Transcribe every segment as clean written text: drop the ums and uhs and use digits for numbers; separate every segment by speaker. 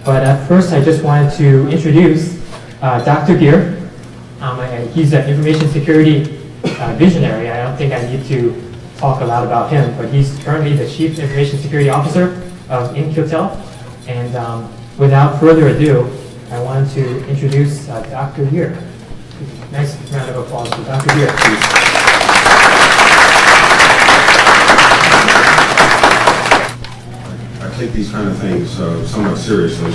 Speaker 1: But at first, I just wanted to introduce Dr. Geer. He's an information security visionary. I don't think I need to talk a lot about him, but he's currently the Chief Information Security Officer of In-Q-Tel. And without further ado, I wanted to introduce Dr. Geer. Nice round of applause for Dr. Geer, please.
Speaker 2: I take these kind of things somewhat seriously,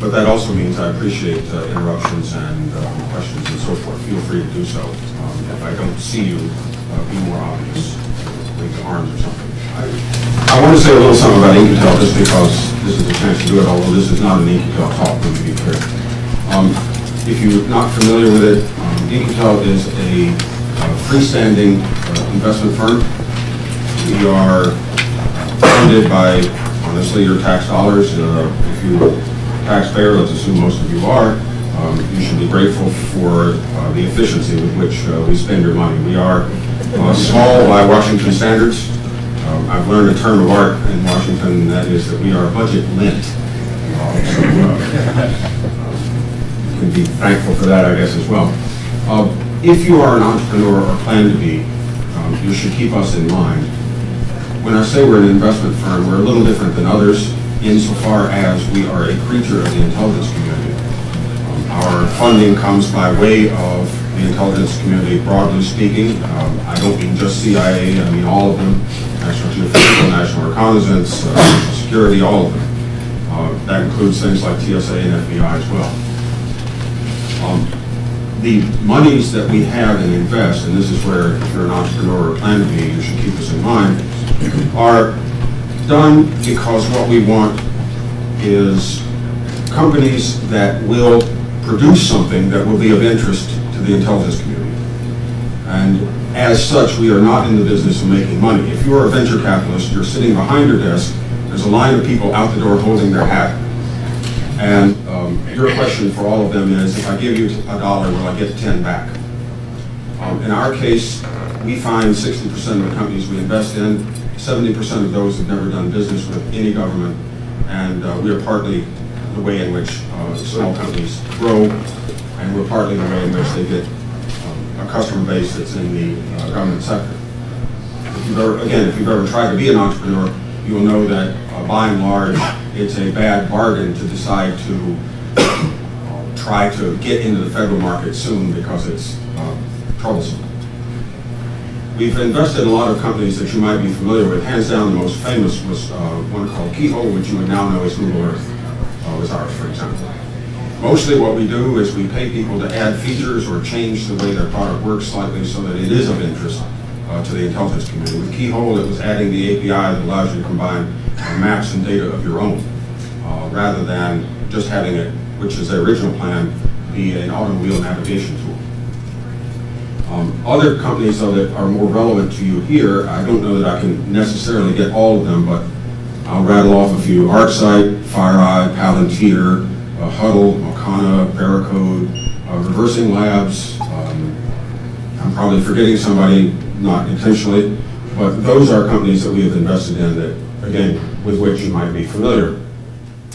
Speaker 2: but that also means I appreciate interruptions and questions and so forth. Feel free to do so. If I don't see you, be more obvious. Link the arms or something. I want to say a little something about In-Q-Tel just because this is a chance to do it, although this is not an In-Q-Tel talk, let me be clear. If you're not familiar with it, In-Q-Tel is a freestanding investment firm. We are funded by, honestly, your tax dollars. If you're a taxpayer, let's assume most of you are, you should be grateful for the efficiency with which we spend your money. We are small by Washington standards. I've learned a term of art in Washington, and that is that we are budget lint. So you can be thankful for that, I guess, as well. If you are an entrepreneur or plan to be, you should keep us in mind. When I say we're an investment firm, we're a little different than others insofar as we are a creature of the intelligence community. Our funding comes by way of the intelligence community, broadly speaking. I don't mean just CIA, I mean all of them. National Geophysical, National Reconnaissance, National Security, all of them. That includes things like TSA and FBI as well. The monies that we have and invest, and this is where if you're an entrepreneur or plan to be, you should keep this in mind, are done because what we want is companies that will produce something that will be of interest to the intelligence community. And as such, we are not in the business of making money. If you're a venture capitalist, you're sitting behind your desk, there's a line of people out the door holding their hat. And your question for all of them is, if I give you $1, will I get 10 back? In our case, we find 60% of the companies we invest in, 70% of those have never done business with any government, and we are partly the way in which small companies grow, and we're partly the way in which they get a customer base that's in the government sector. If you've ever tried to be an entrepreneur, you'll know that by and large, it's a bad bargain to decide to try to get into the federal market soon because it's troublesome. We've invested in a lot of companies that you might be familiar with. Hands down, the most famous was one called Keyhole, which you would now know as Google Earth, was ours, for example. Mostly what we do is we pay people to add features or change the way their product works slightly so that it is of interest to the intelligence community. With Keyhole, it was adding the API that allows you to combine maps and data of your own, rather than just having it, which is the original plan, be an automobile navigation tool. Other companies, though, that are more relevant to you here, I don't know that I can necessarily get all of them, but I'll rattle off a few. ArcSight, FireEye, Palantir, Huddle, Mocana, Barricode, Reversing Labs. I'm probably forgetting somebody, not intentionally, but those are companies that we have invested in that, again, with which you might be familiar.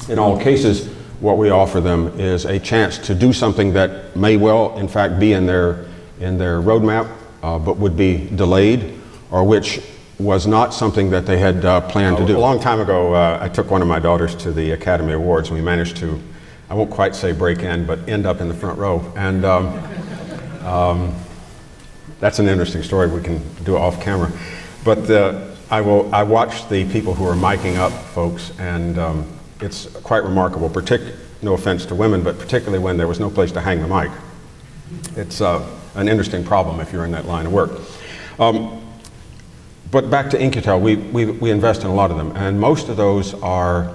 Speaker 2: In all cases, what we offer them is a chance to do something that may well, in fact, be in their roadmap, but would be delayed, or which was not something that they had planned to do. A long time ago, I took one of my daughters to the Academy Awards, and we managed to, I won't quite say break in, but end up in the front row. And that's an interesting story. We can do it off camera. But I watched the people who are miking up folks, and it's quite remarkable, no offense to women, but particularly when there was no place to hang the mic. It's an interesting problem if you're in that line of work. But back to In-Q-Tel, we invest in a lot of them, and most of those are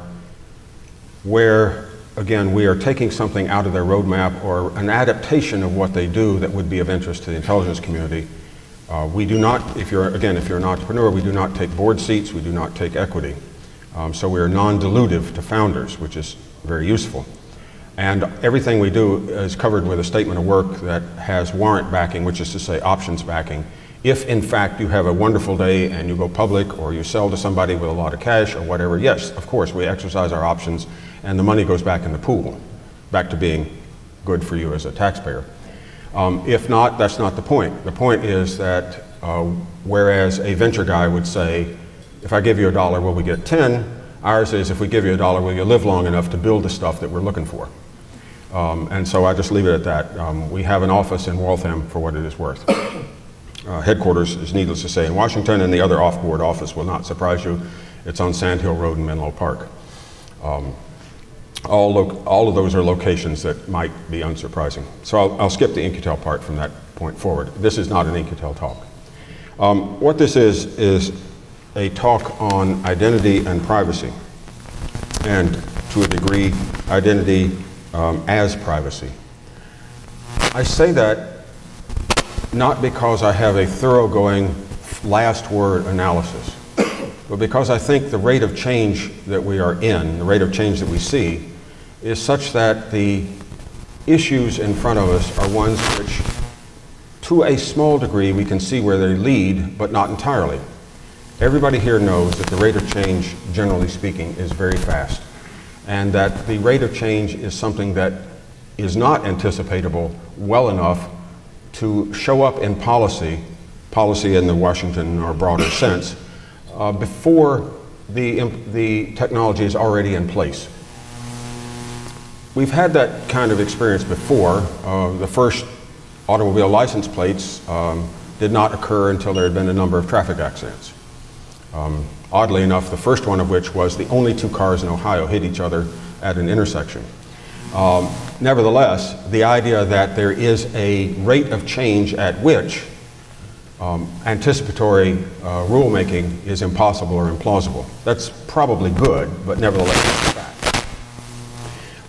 Speaker 2: where, again, we are taking something out of their roadmap or an adaptation of what they do that would be of interest to the intelligence community. We do not, if you're an entrepreneur, we do not take board seats, we do not take equity. So we are non-dilutive to founders, which is very useful. And everything we do is covered with a statement of work that has warrant backing, which is to say options backing, If in fact you have a wonderful day and you go public or you sell to somebody with a lot of cash or whatever, yes, of course, we exercise our options and the money goes back in the pool, back to being good for you as a taxpayer. If not, that's not the point. The point is that whereas a venture guy would say, if I give you $1, will we get 10? Ours is, if we give you $1, will you live long enough to build the stuff that we're looking for? And so I just leave it at that. We have an office in Waltham for what it is worth. Headquarters is needless to say in Washington, and the other off-board office will not surprise you. It's on Sand Hill Road in Menlo Park. All of those are locations that might be unsurprising. So I'll skip the In-Q-Tel part from that point forward. This is not an In-Q-Tel talk. What this is a talk on identity and privacy, and to a degree, identity as privacy. I say that not because I have a thoroughgoing last word analysis, but because I think the rate of change that we are in, the rate of change that we see, is such that the issues in front of us are ones which, to a small degree, we can see where they lead, but not entirely. Everybody here knows that the rate of change, generally speaking, is very fast, and that the rate of change is something that is not anticipatable well enough to show up in policy in the Washington or broader sense, before the technology is already in place. We've had that kind of experience before. The first automobile license plates did not occur until there had been a number of traffic accidents. Oddly enough, the first one of which was the only 2 cars in Ohio hit each other at an intersection. Nevertheless, the idea that there is a rate of change at which anticipatory rulemaking is impossible or implausible. That's probably good, but nevertheless it's a fact.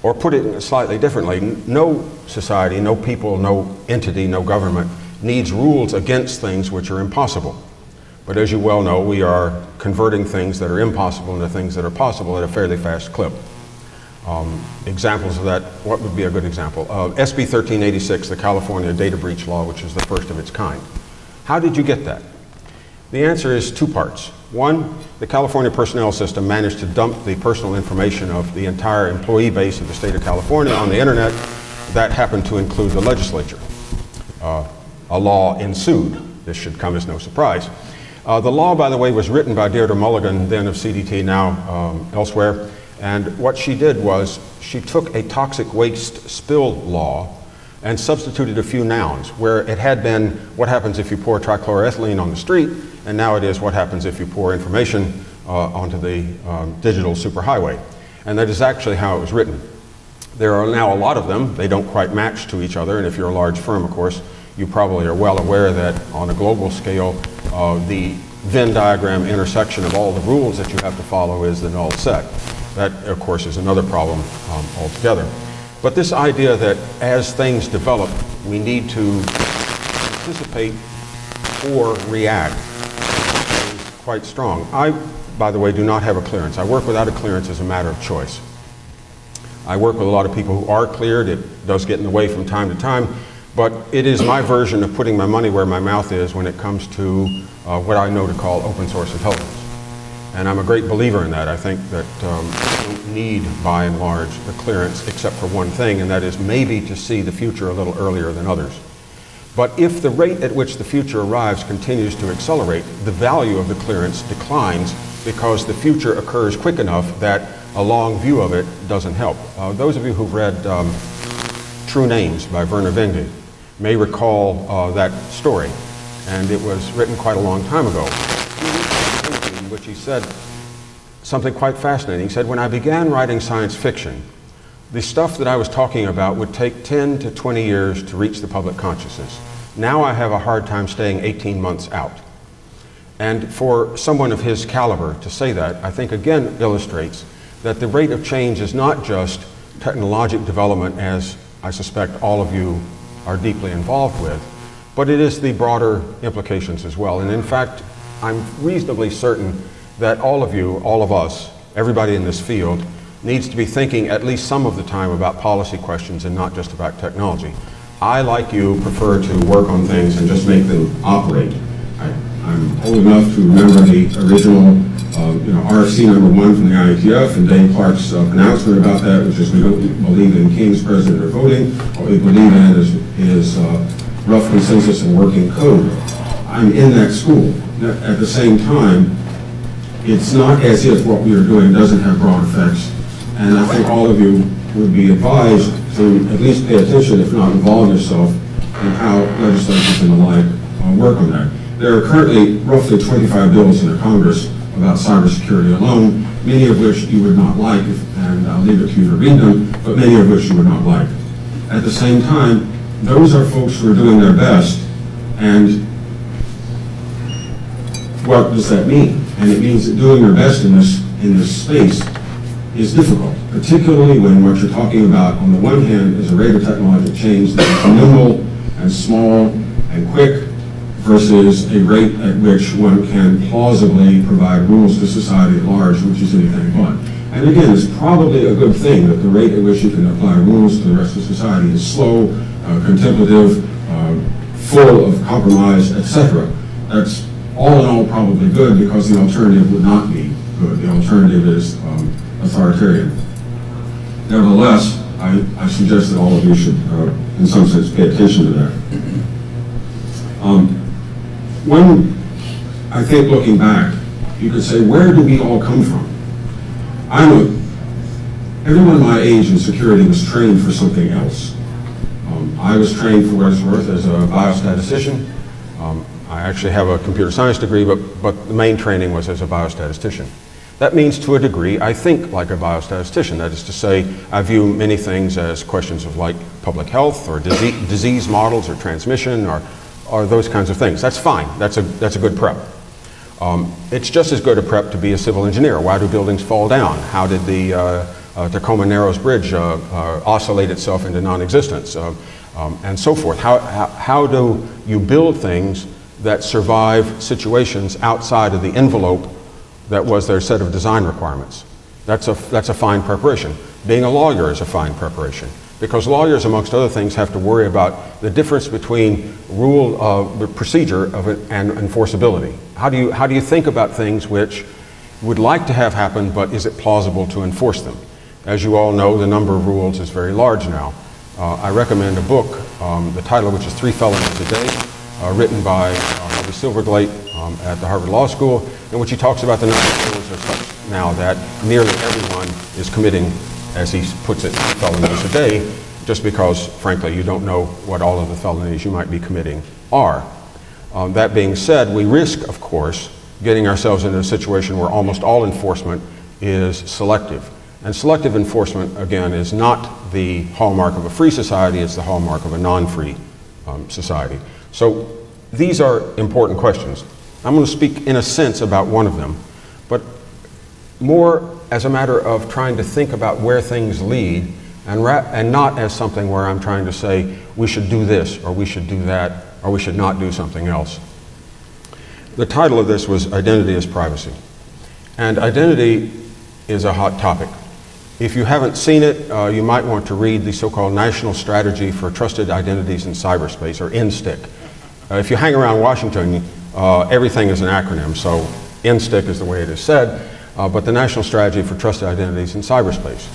Speaker 2: Or put it slightly differently, no society, no people, no entity, no government needs rules against things which are impossible. But as you well know, we are converting things that are impossible into things that are possible at a fairly fast clip. Examples of that, what would be a good example? SB 1386, the California data breach law, which is the first of its kind. How did you get that? The answer is 2 parts. One, the California personnel system managed to dump the personal information of the entire employee base of the state of California on the internet. That happened to include the legislature. A law ensued. This should come as no surprise. The law, by the way, was written by Deirdre Mulligan, then of CDT, now elsewhere. And what she did was she took a toxic waste spill law and substituted a few nouns, where it had been what happens if you pour trichloroethylene on the street, and now it is what happens if you pour information onto the digital superhighway. And that is actually how it was written. There are now a lot of them. They don't quite match to each other, and if you're a large firm, of course, you probably are well aware that on a global scale, the Venn diagram intersection of all the rules that you have to follow is the null set. That, of course, is another problem altogether. But this idea that as things develop, we need to anticipate or react is quite strong. I, by the way, do not have a clearance. I work without a clearance as a matter of choice. I work with a lot of people who are cleared. It does get in the way from time to time, but it is my version of putting my money where my mouth is when it comes to what I know to call open source intelligence. And I'm a great believer in that. I think that you don't need, by and large, the clearance except for one thing, and that is maybe to see the future a little earlier than others. But if the rate at which the future arrives continues to accelerate, the value of the clearance declines because the future occurs quick enough that a long view of it doesn't help. Those of you who've read True Names by Werner Wenge may recall that story, and it was written quite a long time ago, in which he said something quite fascinating. He said, when I began writing science fiction, the stuff that I was talking about would take 10 to 20 years to reach the public consciousness. Now I have a hard time staying 18 months out. And for someone of his caliber to say that, I think again illustrates that the rate of change is not just technologic development, as I suspect all of you are deeply involved with, but it is the broader implications as well. And in fact, I'm reasonably certain that all of you, all of us, everybody in this field, needs to be thinking at least some of the time about policy questions and not just about technology. I, like you, prefer to work on things and just make them operate. I'm old enough to remember the original RFC #1 from the IETF and Dave Clark's announcement about that, which is we don't believe in kings, president, or voting. What we believe in is rough consensus and working code. I'm in that school. At the same time, it's not as if what we are doing doesn't have broad effects. And I think all of you would be advised to at least pay attention, if not involve yourself, in how legislatures and the like work on that. There are currently roughly 25 bills in the Congress about cybersecurity alone, many of which you would not like, and I'll leave it to you to read them, but many of which you would not like. At the same time, those are folks who are doing their best, and what does that mean? And it means that doing your best in this space is difficult, particularly when what you're talking about, on the one hand, is a rate of technological change that is nimble and small and quick, versus a rate at which one can plausibly provide rules to society at large, which is anything but. And again, it's probably a good thing that the rate at which you can apply rules to the rest of society is slow, contemplative, full of compromise, etc. That's all in all probably good, because the alternative would not be good. The alternative is authoritarian. Nevertheless, I suggest that all of you should, in some sense, pay attention to that. When I think looking back, you could say, where do we all come from? Everyone my age in security was trained for something else. I was trained, for what it's worth, as a biostatistician. I actually have a computer science degree, but the main training was as a biostatistician. That means, to a degree, I think like a biostatistician. That is to say, I view many things as questions of like public health or disease models or transmission or those kinds of things. That's fine. That's a good prep. It's just as good a prep to be a civil engineer. Why do buildings fall down? How did the Tacoma Narrows Bridge oscillate itself into non-existence? And so forth. How do you build things that survive situations outside of the envelope that was their set of design requirements? That's a fine preparation. Being a lawyer is a fine preparation, because lawyers, amongst other things, have to worry about the difference between procedure and enforceability. How do you think about things which you would like to have happen, but is it plausible to enforce them? As you all know, the number of rules is very large now. I recommend a book, the title of which is 3 Felonies a Day, written by Harvey Silverglate at the Harvard Law School, in which he talks about the number of rules are such now that nearly everyone is committing, as he puts it, felonies a day, just because, frankly, you don't know what all of the felonies you might be committing are. That being said, we risk, of course, getting ourselves into a situation where almost all enforcement is selective. And selective enforcement, again, is not the hallmark of a free society, it's the hallmark of a non-free society. So these are important questions. I'm going to speak, in a sense, about one of them, but more as a matter of trying to think about where things lead, and not as something where I'm trying to say we should do this, or we should do that, or we should not do something else. The title of this was Identity as Privacy. And identity is a hot topic. If you haven't seen it, you might want to read the so-called National Strategy for Trusted Identities in Cyberspace, or NSTIC. If you hang around Washington, everything is an acronym, so NSTIC is the way it is said, but the National Strategy for Trusted Identities in Cyberspace.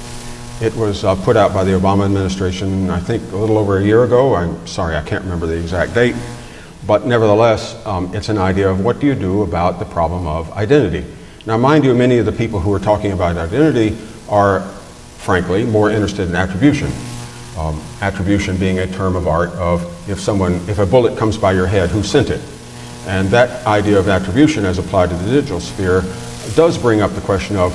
Speaker 2: It was put out by the Obama administration, I think, a little over a year ago. I'm sorry, I can't remember the exact date, but nevertheless, it's an idea of what do you do about the problem of identity. Now, mind you, many of the people who are talking about identity are, frankly, more interested in attribution. Attribution being a term of art of if a bullet comes by your head, who sent it? And that idea of attribution as applied to the digital sphere does bring up the question of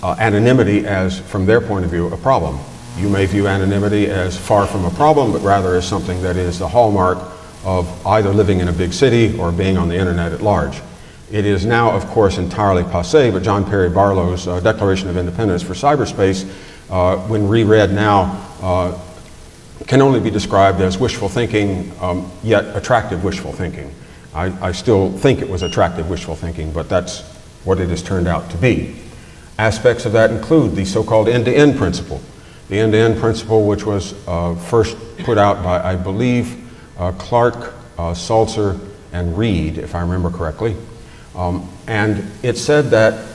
Speaker 2: anonymity as, from their point of view, a problem. You may view anonymity as far from a problem, but rather as something that is the hallmark of either living in a big city or being on the internet at large. It is now, of course, entirely passé, but John Perry Barlow's Declaration of Independence for Cyberspace, when reread now, can only be described as wishful thinking, yet attractive wishful thinking. I still think it was attractive wishful thinking, but that's what it has turned out to be. Aspects of that include the so-called end-to-end principle. The end-to-end principle, which was first put out by, I believe, Clark, Salzer,
Speaker 3: and read, if I remember correctly. And it said that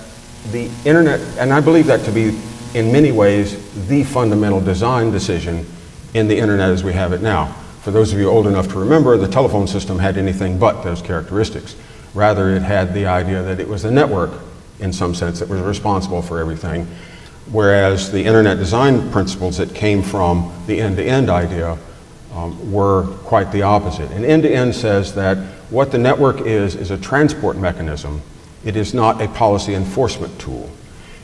Speaker 3: the internet, and I believe that to be in many ways the fundamental design decision in the internet as we have it now. For those of you old enough to remember, the telephone system had anything but those characteristics. Rather, it had the idea that it was the network, in some sense, that was responsible for everything, whereas the internet design principles that came from the end-to-end idea were quite the opposite. And end-to-end says that what the network is a transport mechanism. It is not a policy enforcement tool.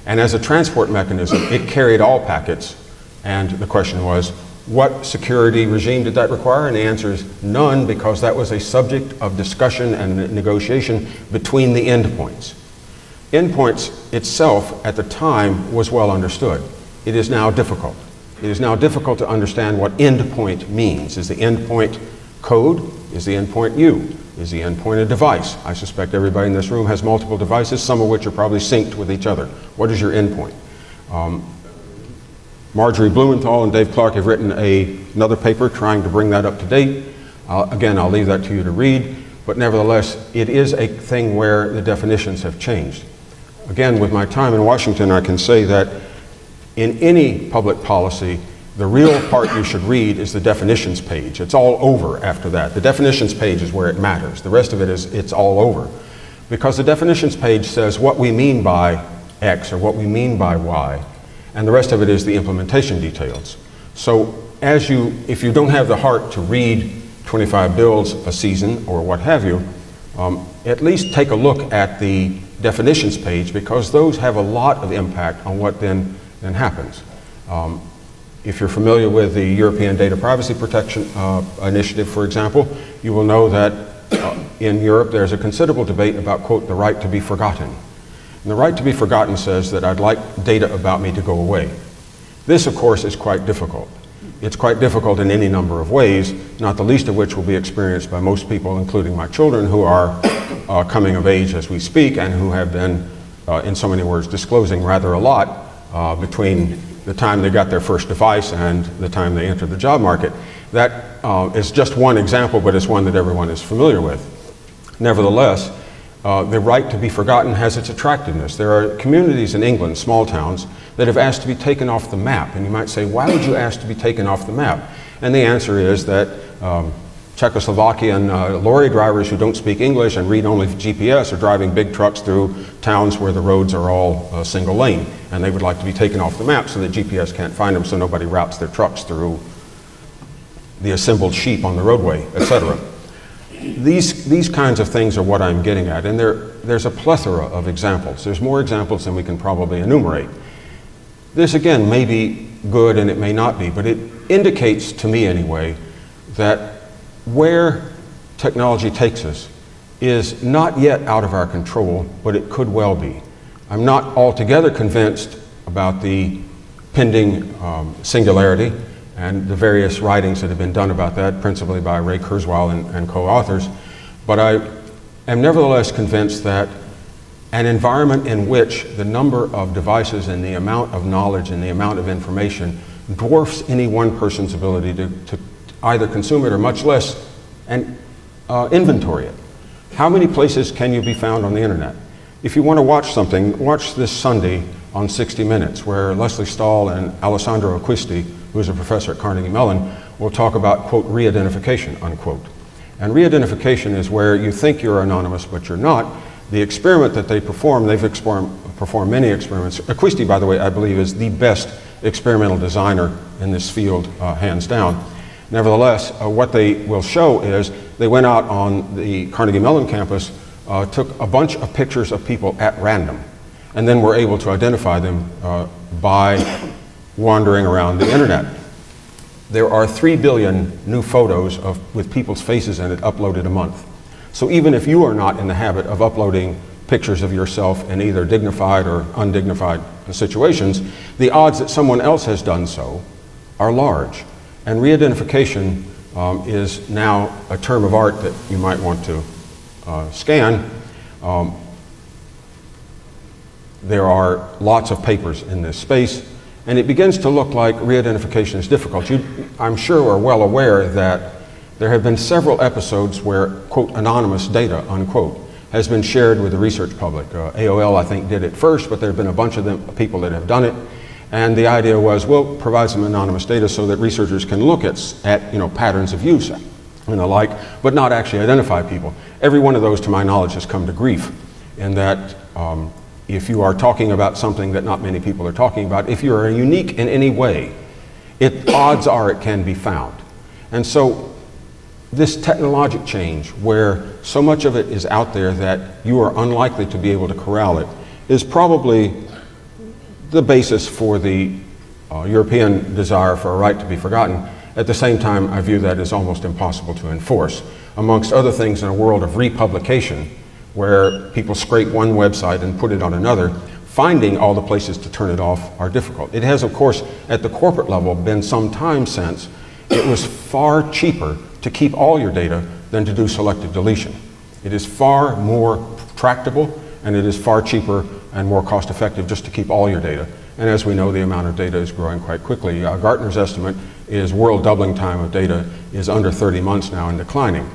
Speaker 3: And as a transport mechanism, it carried all packets, and the question was, what security regime did that require? And the answer is none, because that was a subject of discussion and negotiation between the endpoints. Endpoints itself, at the time, was well understood. It is now difficult. It is now difficult to understand what endpoint means. Is the endpoint code? Is the endpoint you? Is the endpoint a device? I suspect everybody in this room has multiple devices, some of which are probably synced with each other. What is your endpoint? Marjorie Blumenthal and Dave Clark have written another paper trying to bring that up to date. Again, I'll leave that to you to read, but nevertheless, it is a thing where the definitions have changed. Again, with my time in Washington, I can say that in any public policy, the real part you should read is the definitions page. It's all over after that. The definitions page is where it matters. The rest of it is, it's all over. Because the definitions page says what we mean by X or what we mean by Y, and the rest of it is the implementation details. So if you don't have the heart to read 25 bills a season or what have you, at least take a look at the definitions page, because those have a lot of impact on what then happens. If you're familiar with the European Data Privacy Protection Initiative, for example, you will know that in Europe there's a considerable debate about, quote, the right to be forgotten. And the right to be forgotten says that I'd like data about me to go away. This, of course, is quite difficult. It's quite difficult in any number of ways, not the least of which will be experienced by most people, including my children, who are coming of age as we speak and who have been, in so many words, disclosing rather a lot between the time they got their first device and the time they entered the job market. That is just one example, but it's one that everyone is familiar with. Nevertheless, the right to be forgotten has its attractiveness. There are communities in England, small towns, that have asked to be taken off the map. And you might say, why would you ask to be taken off the map? And the answer is that Czechoslovakian lorry drivers who don't speak English and read only GPS are driving big trucks through towns where the roads are all single lane, and they would like to be taken off the map so that GPS can't find them, so nobody routes their trucks through the assembled sheep on the roadway, etc. These kinds of things are what I'm getting at, and there's a plethora of examples. There's more examples than we can probably enumerate. This, again, may be good and it may not be, but it indicates to me anyway that where technology takes us is not yet out of our control, but it could well be. I'm not altogether convinced about the pending singularity and the various writings that have been done about that, principally by Ray Kurzweil and co-authors, but I am nevertheless convinced that an environment in which the number of devices and the amount of knowledge and the amount of information dwarfs any one person's ability to either consume it or much less and inventory it. How many places can you be found on the internet? If you want to watch something, watch this Sunday on 60 Minutes, where Leslie Stahl and Alessandro Acquisti, who is a professor at Carnegie Mellon, will talk about, quote, re-identification, unquote. And re-identification is where you think you're anonymous, but you're not. The experiment that they perform, they've performed many experiments. Acquisti, by the way, I believe is the best experimental designer in this field, hands down. Nevertheless, what they will show is they went out on the Carnegie Mellon campus, took a bunch of pictures of people at random, and then were able to identify them by wandering around the internet. There are 3 billion new photos with people's faces in it uploaded a month. So even if you are not in the habit of uploading pictures of yourself in either dignified or undignified situations, the odds that someone else has done so are large. And re-identification is now a term of art that you might want to scan. There are lots of papers in this space, and it begins to look like re-identification is difficult. You, I'm sure, are well aware that There have been several episodes where, quote, anonymous data, unquote, has been shared with the research public. AOL, I think, did it first, but there have been a bunch of people that have done it. And the idea was, we'll provide some anonymous data so that researchers can look at patterns of use and the like, but not actually identify people. Every one of those, to my knowledge, has come to grief in that if you are talking about something that not many people are talking about, if you are unique in any way, odds are it can be found. And so this technologic change, where so much of it is out there that you are unlikely to be able to corral it, is probably the basis for the European desire for a right to be forgotten. At the same time, I view that as almost impossible to enforce. Amongst other things, in a world of republication, where people scrape one website and put it on another, finding all the places to turn it off are difficult. It has, of course, at the corporate level, been some time since it was far cheaper to keep all your data than to do selective deletion. It is far more tractable, and it is far cheaper and more cost effective just to keep all your data. And as we know, the amount of data is growing quite quickly. Gartner's estimate is world doubling time of data is under 30 months now and declining.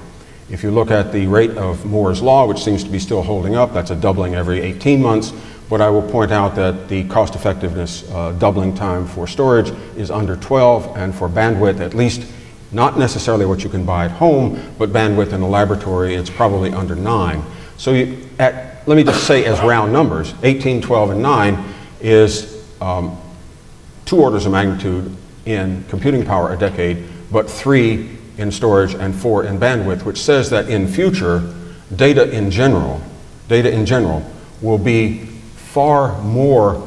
Speaker 3: If you look at the rate of Moore's law, which seems to be still holding up, that's a doubling every 18 months. But I will point out that the cost effectiveness doubling time for storage is under 12, and for bandwidth, at least not necessarily what you can buy at home, but bandwidth in the laboratory, it's probably under 9. So let me just say as round numbers, 18, 12, and 9 is 2 orders of magnitude in computing power a decade, but 3 in storage and 4 in bandwidth, which says that in future, data in general will be far more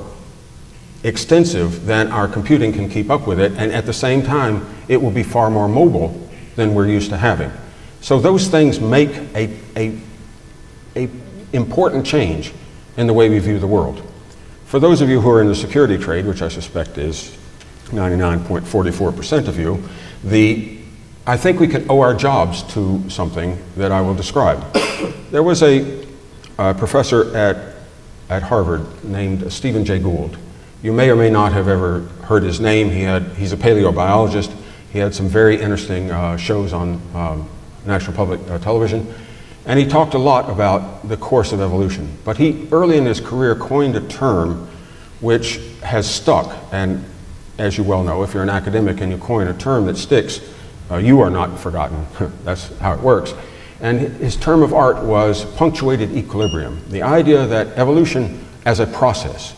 Speaker 3: extensive than our computing can keep up with it, and at the same time, it will be far more mobile than we're used to having. So those things make a important change in the way we view the world. For those of you who are in the security trade, which I suspect is 99.44% of you, I think we could owe our jobs to something that I will describe. There was a professor at Harvard named Stephen Jay Gould. You may or may not have ever heard his name. He's a paleobiologist. He had some very interesting shows on National Public Television. And he talked a lot about the course of evolution. But he, early in his career, coined a term which has stuck. And as you well know, if you're an academic and you coin a term that sticks, you are not forgotten. That's how it works. And his term of art was punctuated equilibrium. The idea that evolution as a process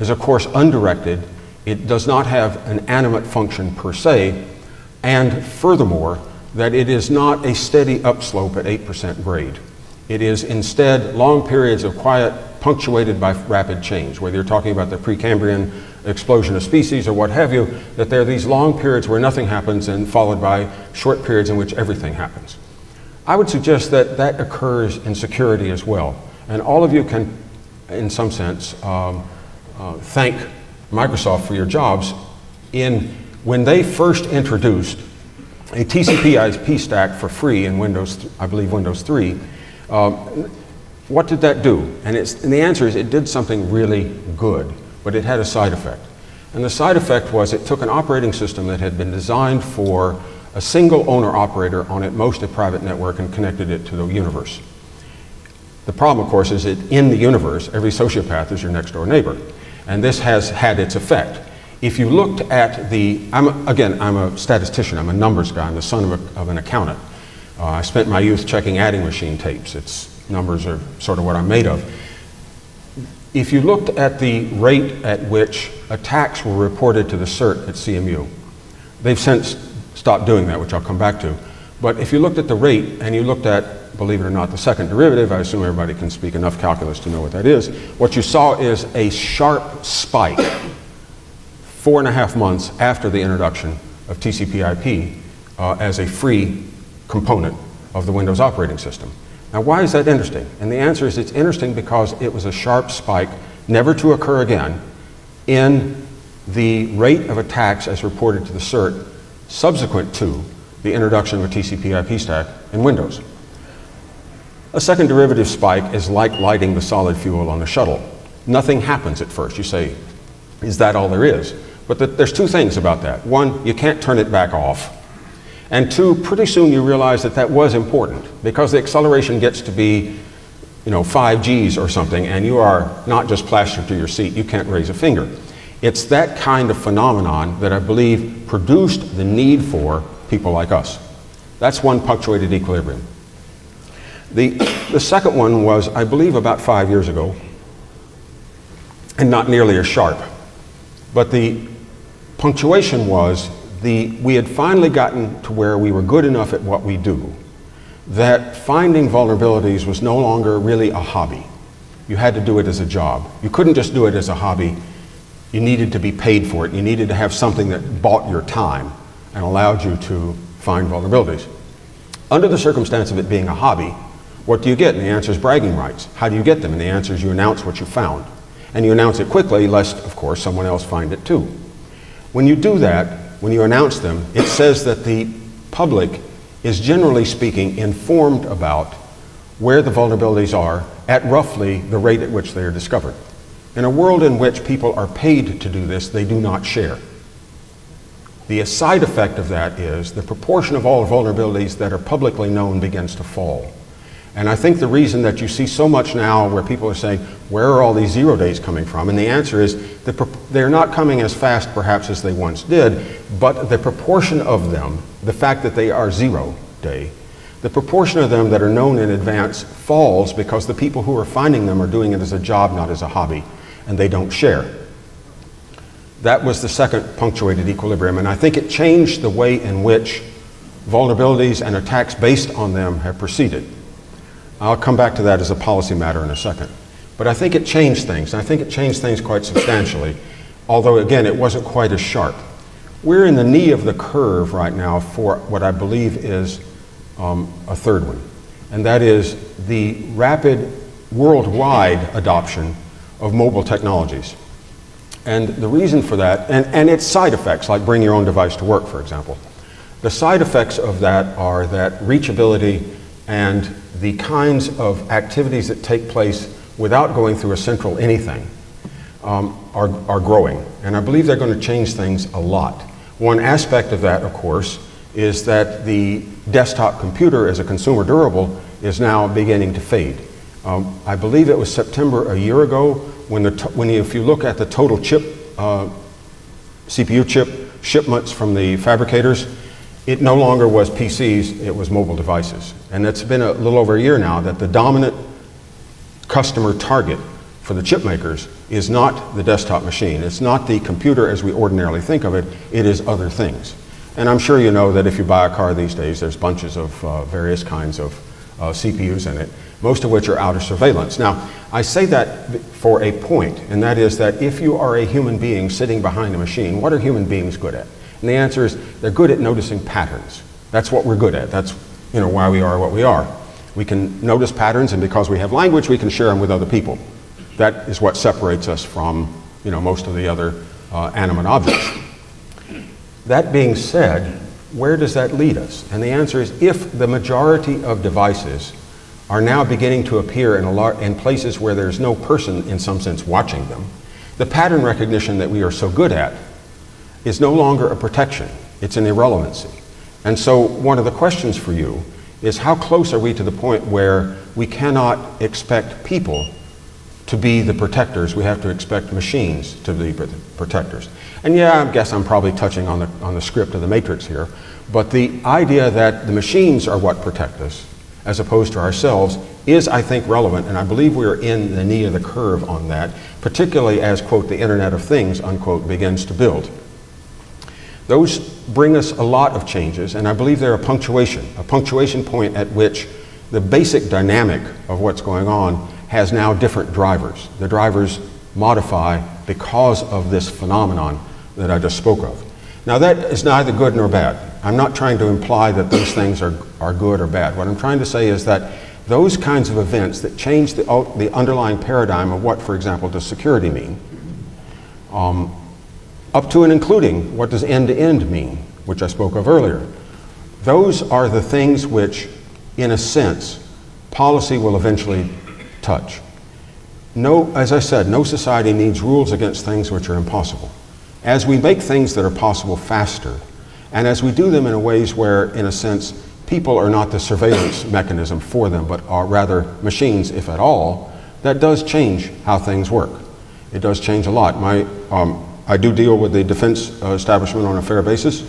Speaker 3: is, of course, undirected. It does not have an animate function per se. And furthermore, that it is not a steady upslope at 8% grade. It is instead long periods of quiet punctuated by rapid change, whether you're talking about the Precambrian explosion of species or what have you, that there are these long periods where nothing happens and followed by short periods in which everything happens. I would suggest that that occurs in security as well. And all of you can, in some sense, thank Microsoft for your jobs when they first introduced a TCP/IP stack for free in Windows, I believe Windows 3. What did that do? And the answer is it did something really good, but it had a side effect. And the side effect was it took an operating system that had been designed for a single owner operator on at most a private network and connected it to the universe. The problem, of course, is that in the universe, every sociopath is your next door neighbor. And this has had its effect. If you looked at I'm a statistician, I'm a numbers guy, I'm the son of an accountant. I spent my youth checking adding machine tapes. Numbers are sort of what I'm made of. If you looked at the rate at which attacks were reported to the CERT at CMU, they've since stopped doing that, which I'll come back to. But if you looked at the rate and you looked at, believe it or not, the second derivative, I assume everybody can speak enough calculus to know what that is, what you saw is a sharp spike 4.5 months after the introduction of TCP/IP as a free component of the Windows operating system. Now, why is that interesting? And the answer is it's interesting because it was a sharp spike, never to occur again, in the rate of attacks as reported to the CERT subsequent to the introduction of a TCP/IP stack in Windows. A second derivative spike is like lighting the solid fuel on a shuttle. Nothing happens at first. You say, is that all there is? But there's two things about that. One, you can't turn it back off. And two, pretty soon you realize that that was important, because the acceleration gets to be 5 Gs or something, and you are not just plastered to your seat, you can't raise a finger. It's that kind of phenomenon that I believe produced the need for people like us. That's one punctuated equilibrium. The second one was, I believe, about 5 years ago, and not nearly as sharp. But the punctuation was, we had finally gotten to where we were good enough at what we do, that finding vulnerabilities was no longer really a hobby. You had to do it as a job. You couldn't just do it as a hobby. You needed to be paid for it. You needed to have something that bought your time and allowed you to find vulnerabilities. Under the circumstance of it being a hobby, what do you get? And the answer is bragging rights. How do you get them? And the answer is you announce what you found. And you announce it quickly, lest, of course, someone else find it too. When you do that, when you announce them, it says that the public is, generally speaking, informed about where the vulnerabilities are at roughly the rate at which they are discovered. In a world in which people are paid to do this, they do not share. The side effect of that is the proportion of all vulnerabilities that are publicly known begins to fall. And I think the reason that you see so much now where people are saying, where are all these 0 days coming from? And the answer is, they're not coming as fast perhaps as they once did, but the proportion of them, the fact that they are 0 day, the proportion of them that are known in advance falls because the people who are finding them are doing it as a job, not as a hobby, and they don't share. That was the second punctuated equilibrium, and I think it changed the way in which vulnerabilities and attacks based on them have proceeded. I'll come back to that as a policy matter in a second. But I think it changed things, and I think it changed things quite substantially, although again, it wasn't quite as sharp. We're in the knee of the curve right now for what I believe is a third one, and that is the rapid worldwide adoption of mobile technologies. And the reason for that, and its side effects, like bring your own device to work, for example. The side effects of that are that reachability and the kinds of activities that take place without going through a central anything are growing. And I believe they're going to change things a lot. One aspect of that, of course, is that the desktop computer as a consumer durable is now beginning to fade. I believe it was September a year ago when if you look at the total chip, CPU chip shipments from the fabricators, it no longer was PCs, it was mobile devices. And it's been a little over a year now that the dominant customer target for the chip makers is not the desktop machine. It's not the computer as we ordinarily think of it, it is other things. And I'm sure you know that if you buy a car these days, there's bunches of various kinds of CPUs in it, most of which are out of surveillance. Now, I say that for a point, and that is that if you are a human being sitting behind a machine, what are human beings good at? And the answer is they're good at noticing patterns. That's what we're good at. That's why we are what we are. We can notice patterns, and because we have language, we can share them with other people. That is what separates us from most of the other animate objects. That being said, where does that lead us? And the answer is, if the majority of devices are now beginning to appear in places where there's no person in some sense watching them, the pattern recognition that we are so good at is no longer a protection, it's an irrelevancy. And so one of the questions for you is, how close are we to the point where we cannot expect people to be the protectors, we have to expect machines to be the protectors? And yeah, I guess I'm probably touching on the script of the Matrix here, but the idea that the machines are what protect us, as opposed to ourselves, is, I think, relevant, and I believe we're in the knee of the curve on that, particularly as, quote, the Internet of Things, unquote, begins to build. Those bring us a lot of changes, and I believe they're a punctuation point at which the basic dynamic of what's going on has now different drivers. The drivers modify because of this phenomenon that I just spoke of. Now that is neither good nor bad. I'm not trying to imply that those things are good or bad. What I'm trying to say is that those kinds of events that change the underlying paradigm of what, for example, does security mean, up to and including what does end-to-end mean, which I spoke of earlier. Those are the things which, in a sense, policy will eventually touch. As I said, no society needs rules against things which are impossible. As we make things that are possible faster, And as we do them in ways where, in a sense, people are not the surveillance mechanism for them, but are rather machines, if at all, that does change how things work. It does change a lot. I do deal with the defense establishment on a fair basis.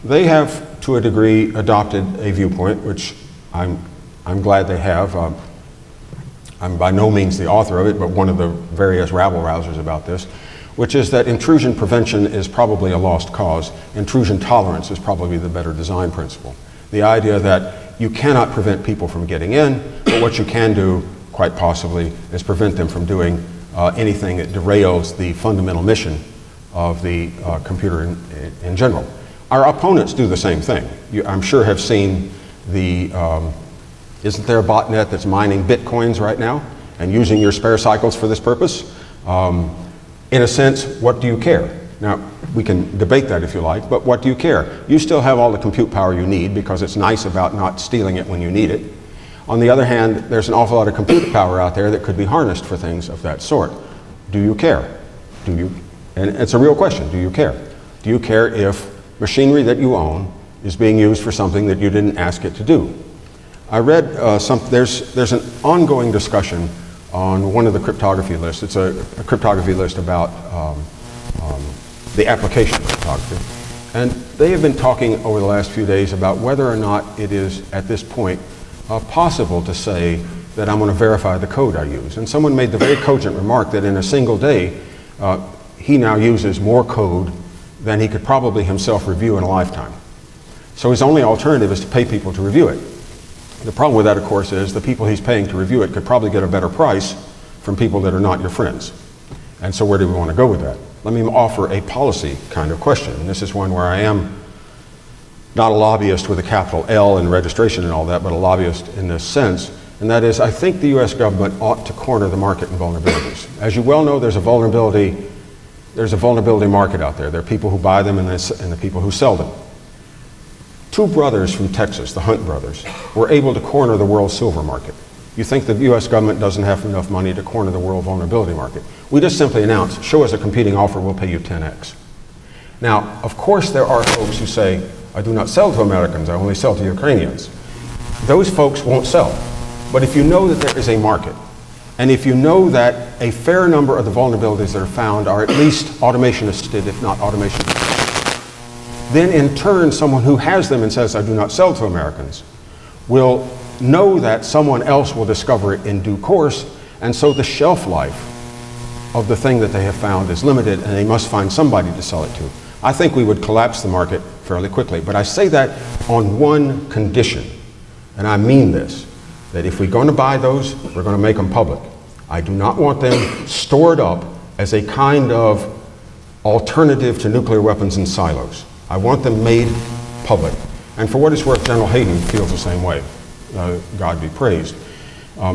Speaker 3: They have, to a degree, adopted a viewpoint, which I'm glad they have. I'm by no means the author of it, but one of the various rabble-rousers about this, which is that intrusion prevention is probably a lost cause. Intrusion tolerance is probably the better design principle. The idea that you cannot prevent people from getting in, but what you can do, quite possibly, is prevent them from doing anything that derails the fundamental mission of the computer in general. Our opponents do the same thing. You, I'm sure, have seen the, isn't there a botnet that's mining bitcoins right now and using your spare cycles for this purpose? In a sense, what do you care? Now, we can debate that if you like, but what do you care? You still have all the compute power you need because it's nice about not stealing it when you need it. On the other hand, there's an awful lot of compute power out there that could be harnessed for things of that sort. Do you care? Do you? And it's a real question. Do you care? Do you care if machinery that you own is being used for something that you didn't ask it to do? I read there's an ongoing discussion on one of the cryptography lists. It's a cryptography list about the application of cryptography. And they have been talking over the last few days about whether or not it is, at this point, possible to say that I'm going to verify the code I use. And someone made the very cogent remark that in a single day, he now uses more code than he could probably himself review in a lifetime. So his only alternative is to pay people to review it. The problem with that, of course, is the people he's paying to review it could probably get a better price from people that are not your friends. And so where do we want to go with that? Let me offer a policy kind of question. And this is one where I am not a lobbyist with a capital L in registration and all that, but a lobbyist in this sense. And that is, I think the US government ought to corner the market in vulnerabilities. As you well know, there's a vulnerability market out there. There are people who buy them and the people who sell them. Two brothers from Texas, the Hunt brothers, were able to corner the world silver market. You think the US government doesn't have enough money to corner the world vulnerability market. We just simply announced, show us a competing offer, we'll pay you 10x. Now, of course there are folks who say, I do not sell to Americans, I only sell to Ukrainians. Those folks won't sell. But if you know that there is a market, and if you know that a fair number of the vulnerabilities that are found are at least automation assisted, if not automation assisted, then in turn someone who has them and says, I do not sell to Americans, will know that someone else will discover it in due course, and so the shelf life of the thing that they have found is limited, and they must find somebody to sell it to. I think we would collapse the market fairly quickly, but I say that on one condition, and I mean this, that if we're going to buy those, we're going to make them public. I do not want them stored up as a kind of alternative to nuclear weapons in silos. I want them made public. And for what it's worth, General Hayden feels the same way. God be praised.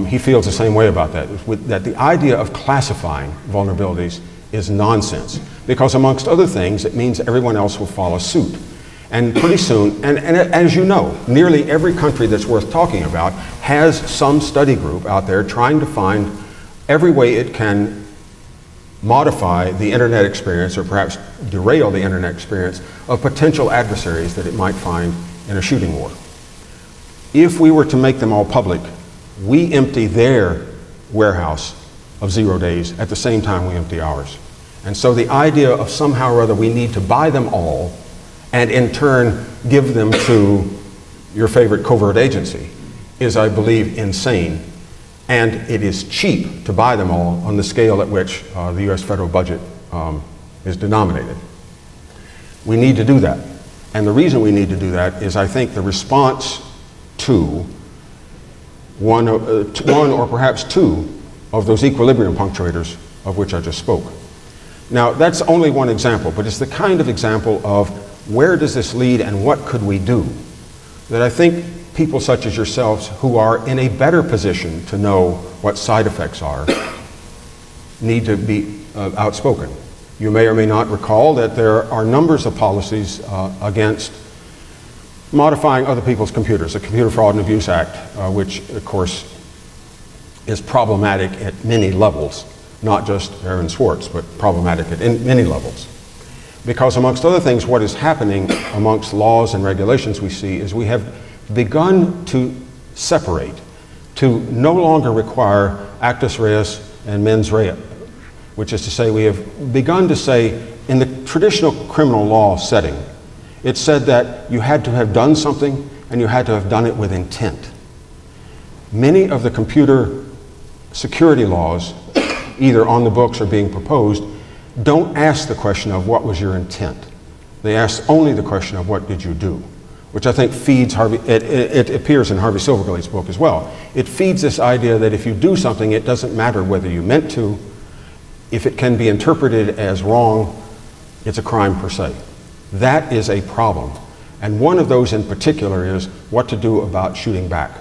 Speaker 3: He feels the same way about that, that the idea of classifying vulnerabilities is nonsense. Because amongst other things, it means everyone else will follow suit. And pretty soon, and as you know, nearly every country that's worth talking about has some study group out there trying to find every way it can modify the internet experience, or perhaps derail the internet experience of potential adversaries that it might find in a shooting war. If we were to make them all public, we empty their warehouse of 0 days at the same time we empty ours. And so the idea of somehow or other we need to buy them all and in turn give them to your favorite covert agency is, I believe, insane. And it is cheap to buy them all on the scale at which the US federal budget is denominated. We need to do that. And the reason we need to do that is, I think, the response to one or perhaps two of those equilibrium punctuators of which I just spoke. Now, that's only one example, but it's the kind of example of where does this lead and what could we do that I think people such as yourselves, who are in a better position to know what side effects are, need to be outspoken. You may or may not recall that there are numbers of policies against modifying other people's computers. The Computer Fraud and Abuse Act, which of course is problematic at many levels, not just Aaron Swartz, but problematic at many levels. Because amongst other things, what is happening amongst laws and regulations we see is we have begun to separate, to no longer require actus reus and mens rea, which is to say we have begun to say in the traditional criminal law setting, it said that you had to have done something and you had to have done it with intent. Many of the computer security laws, either on the books or being proposed, don't ask the question of what was your intent. They ask only the question of what did you do, which I think feeds Harvey, it appears in Harvey Silverglade's book as well. It feeds this idea that if you do something, it doesn't matter whether you meant to. If it can be interpreted as wrong, it's a crime per se. That is a problem. And one of those in particular is what to do about shooting back.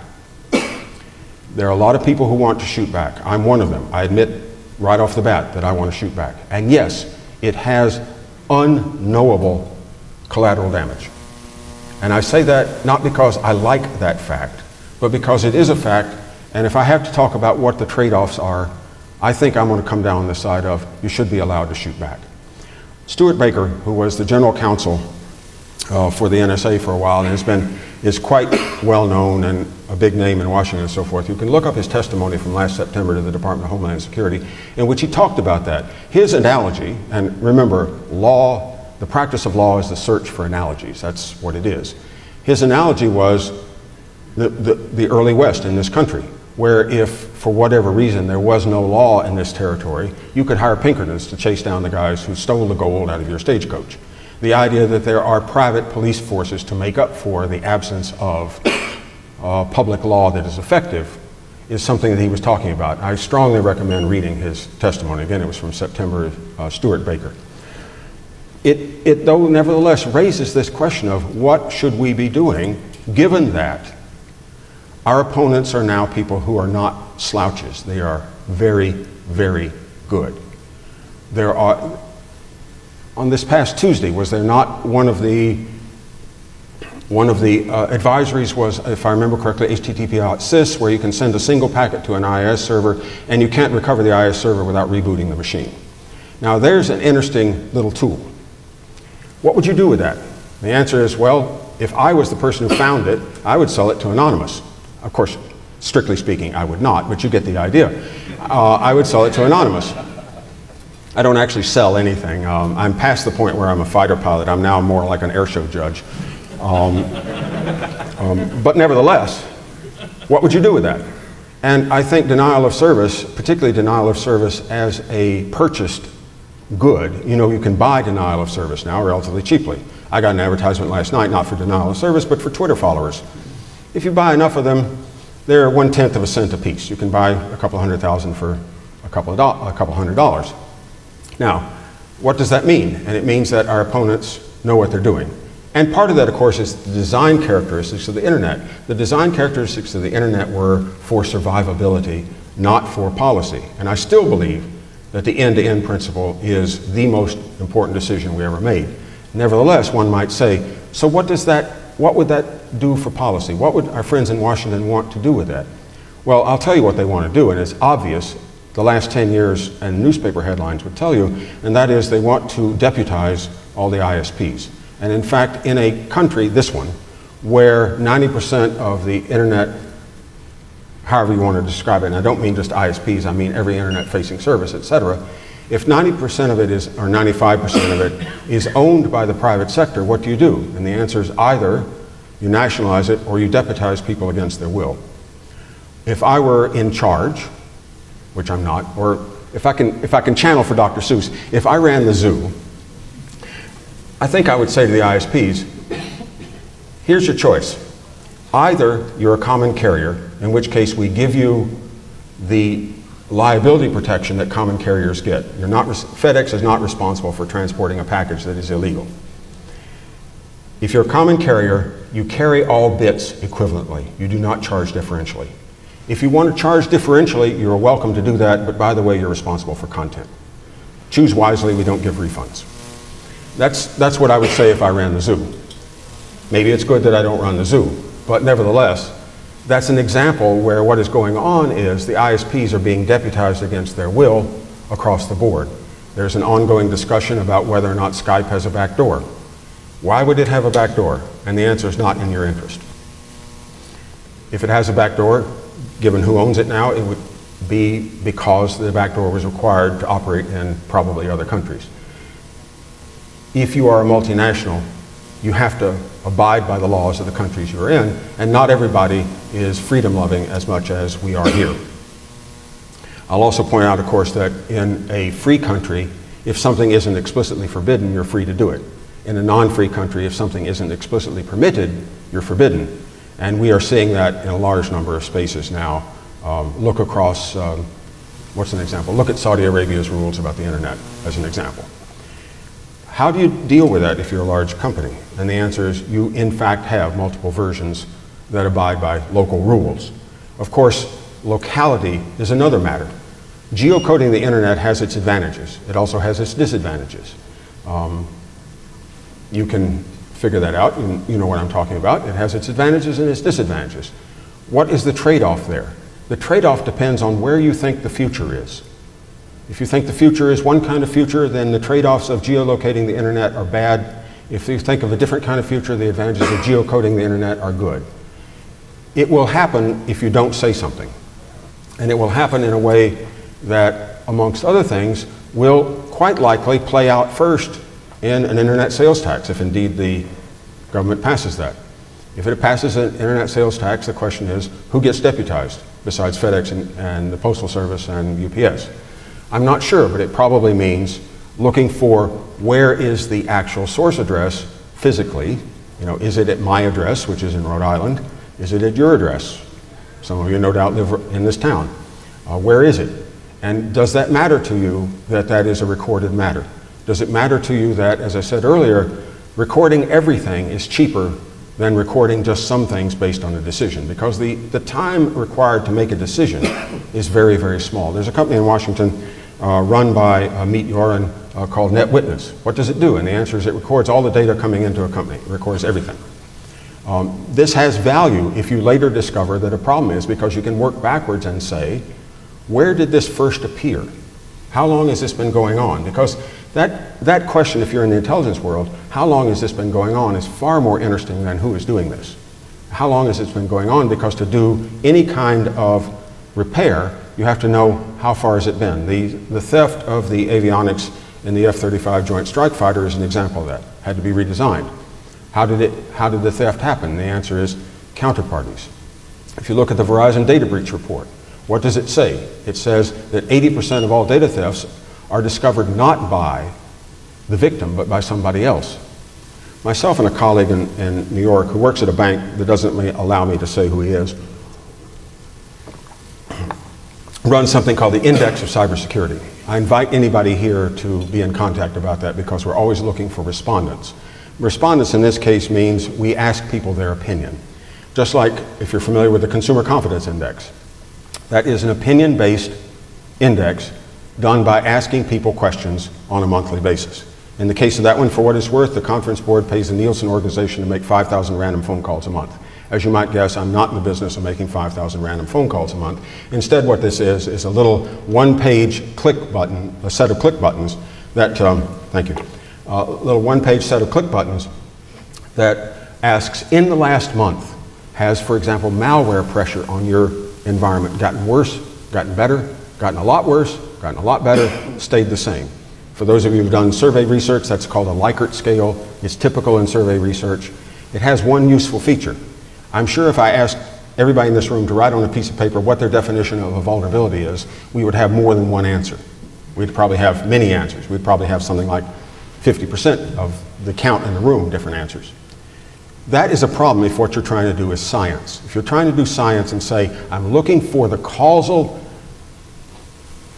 Speaker 3: There are a lot of people who want to shoot back. I'm one of them. I admit right off the bat that I want to shoot back. And yes, it has unknowable collateral damage. And I say that not because I like that fact, but because it is a fact, and if I have to talk about what the trade-offs are, I think I'm going to come down the side of you should be allowed to shoot back. Stuart Baker, who was the general counsel for the NSA for a while and is quite well known and a big name in Washington and so forth. You can look up his testimony from last September to the Department of Homeland Security in which he talked about that. His analogy, and remember, law, the practice of law is the search for analogies. That's what it is. His analogy was the early West in this country, where if, for whatever reason, there was no law in this territory, you could hire Pinkertons to chase down the guys who stole the gold out of your stagecoach. The idea that there are private police forces to make up for the absence of public law that is effective is something that he was talking about. I strongly recommend reading his testimony. Again, it was from September, Stuart Baker. It though nevertheless raises this question of what should we be doing given that our opponents are now people who are not slouches. They are very, very good. There are, on this past Tuesday, was there not one of the advisories was, if I remember correctly, HTTP.sys, where you can send a single packet to an IIS server and you can't recover the IIS server without rebooting the machine. Now there's an interesting little tool. What would you do with that? The answer is, well, if I was the person who found it, I would sell it to Anonymous. Of course, strictly speaking, I would not, but you get the idea. I would sell it to Anonymous. I don't actually sell anything. I'm past the point where I'm a fighter pilot. I'm now more like an airshow judge. But nevertheless, what would you do with that? And I think denial of service, particularly denial of service as a purchased good, you know, you can buy denial of service now relatively cheaply. I got an advertisement last night, not for denial of service, but for Twitter followers. If you buy enough of them, they're 1/10 of a cent a piece. You can buy a couple $100,000 for a couple $100. Now, what does that mean? And it means that our opponents know what they're doing. And part of that, of course, is the design characteristics of the internet. The design characteristics of the internet were for survivability, not for policy. And I still believe that the end-to-end principle is the most important decision we ever made. Nevertheless, one might say, so what would that do for policy? What would our friends in Washington want to do with that? Well, I'll tell you what they want to do, and it's obvious. The last 10 years and newspaper headlines would tell you, and that is they want to deputize all the ISPs. And in fact, in a country, this one, where 90% of the internet, however you want to describe it, and I don't mean just ISPs, I mean every internet-facing service, etc. If 90% of it is, or 95% of it, is owned by the private sector, what do? And the answer is either you nationalize it or you deputize people against their will. If I were in charge, which I'm not, or if I can channel for Dr. Seuss, if I ran the zoo, I think I would say to the ISPs, here's your choice. Either you're a common carrier, in which case we give you the liability protection that common carriers get. FedEx is not responsible for transporting a package that is illegal. If you're a common carrier, you carry all bits equivalently. You do not charge differentially. If you want to charge differentially, you're welcome to do that, but by the way, you're responsible for content. Choose wisely, we don't give refunds. That's what I would say if I ran the zoo. Maybe it's good that I don't run the zoo, but nevertheless, that's an example where what is going on is the ISPs are being deputized against their will across the board. There's an ongoing discussion about whether or not Skype has a back door. Why would it have a back door? And the answer is not in your interest. If it has a back door, given who owns it now, it would be because the back door was required to operate in probably other countries. If you are a multinational, you have to abide by the laws of the countries you're in, and not everybody is freedom-loving as much as we are here. I'll also point out, of course, that in a free country, if something isn't explicitly forbidden, you're free to do it. In a non-free country, if something isn't explicitly permitted, you're forbidden. And we are seeing that in a large number of spaces now. Look across, what's an example? Look at Saudi Arabia's rules about the internet as an example. How do you deal with that if you're a large company? And the answer is you, in fact, have multiple versions that abide by local rules. Of course, locality is another matter. Geocoding the internet has its advantages. It also has its disadvantages. You can figure that out. You know what I'm talking about. It has its advantages and its disadvantages. What is the trade-off there? The trade-off depends on where you think the future is. If you think the future is one kind of future, then the trade-offs of geolocating the internet are bad. If you think of a different kind of future, the advantages of geocoding the internet are good. It will happen if you don't say something. And it will happen in a way that, amongst other things, will quite likely play out first in an internet sales tax, if indeed the government passes that. If it passes an internet sales tax, the question is, who gets deputized besides FedEx and the Postal Service and UPS? I'm not sure, but it probably means looking for where is the actual source address physically. You know, is it at my address, which is in Rhode Island? Is it at your address? Some of you no doubt live in this town. Where is it? And does that matter to you that that is a recorded matter? Does it matter to you that, as I said earlier, recording everything is cheaper than recording just some things based on a decision? Because the time required to make a decision is very, very small. There's a company in Washington run by Meet Yoren called NetWitness. What does it do? And the answer is it records all the data coming into a company. It records everything. This has value if you later discover that a problem is, because you can work backwards and say, where did this first appear? How long has this been going on? Because that question, if you're in the intelligence world, how long has this been going on, is far more interesting than who is doing this. How long has this been going on? Because to do any kind of repair, you have to know how far has it been. The theft of the avionics in the F-35 Joint Strike Fighter is an example of that. Had to be redesigned. How did the theft happen? The answer is counterparties. If you look at the Verizon data breach report, what does it say? It says that 80% of all data thefts are discovered not by the victim, but by somebody else. Myself and a colleague in New York who works at a bank that doesn't allow me to say who he is, run something called the Index of Cybersecurity. I invite anybody here to be in contact about that, because we're always looking for respondents. Respondents in this case means we ask people their opinion. Just like if you're familiar with the Consumer Confidence Index. That is an opinion-based index done by asking people questions on a monthly basis. In the case of that one, for what it's worth, the conference board pays the Nielsen organization to make 5,000 random phone calls a month. As you might guess, I'm not in the business of making 5,000 random phone calls a month. Instead, what this is a little one-page click button, a set of click buttons that, thank you, a little one-page set of click buttons that asks, in the last month, has, for example, malware pressure on your environment gotten worse, gotten better, gotten a lot worse, gotten a lot better, stayed the same? For those of you who've done survey research, that's called a Likert scale. It's typical in survey research. It has one useful feature. I'm sure if I asked everybody in this room to write on a piece of paper what their definition of a vulnerability is, we would have more than one answer. We'd probably have many answers. We'd probably have something like 50% of the count in the room different answers. That is a problem if what you're trying to do is science. If you're trying to do science and say, I'm looking for the causal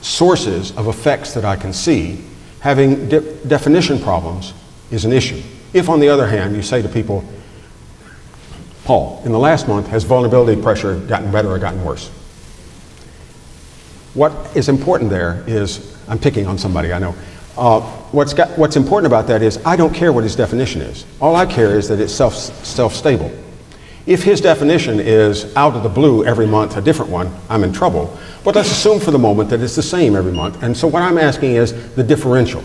Speaker 3: sources of effects that I can see, having definition problems is an issue. If, on the other hand, you say to people, Paul, in the last month, has vulnerability pressure gotten better or gotten worse? What is important there is, I'm picking on somebody, I know. What's important about that is, I don't care what his definition is. All I care is that it's self-stable. If his definition is out of the blue every month, a different one, I'm in trouble. But let's assume for the moment that it's the same every month. And so what I'm asking is the differential.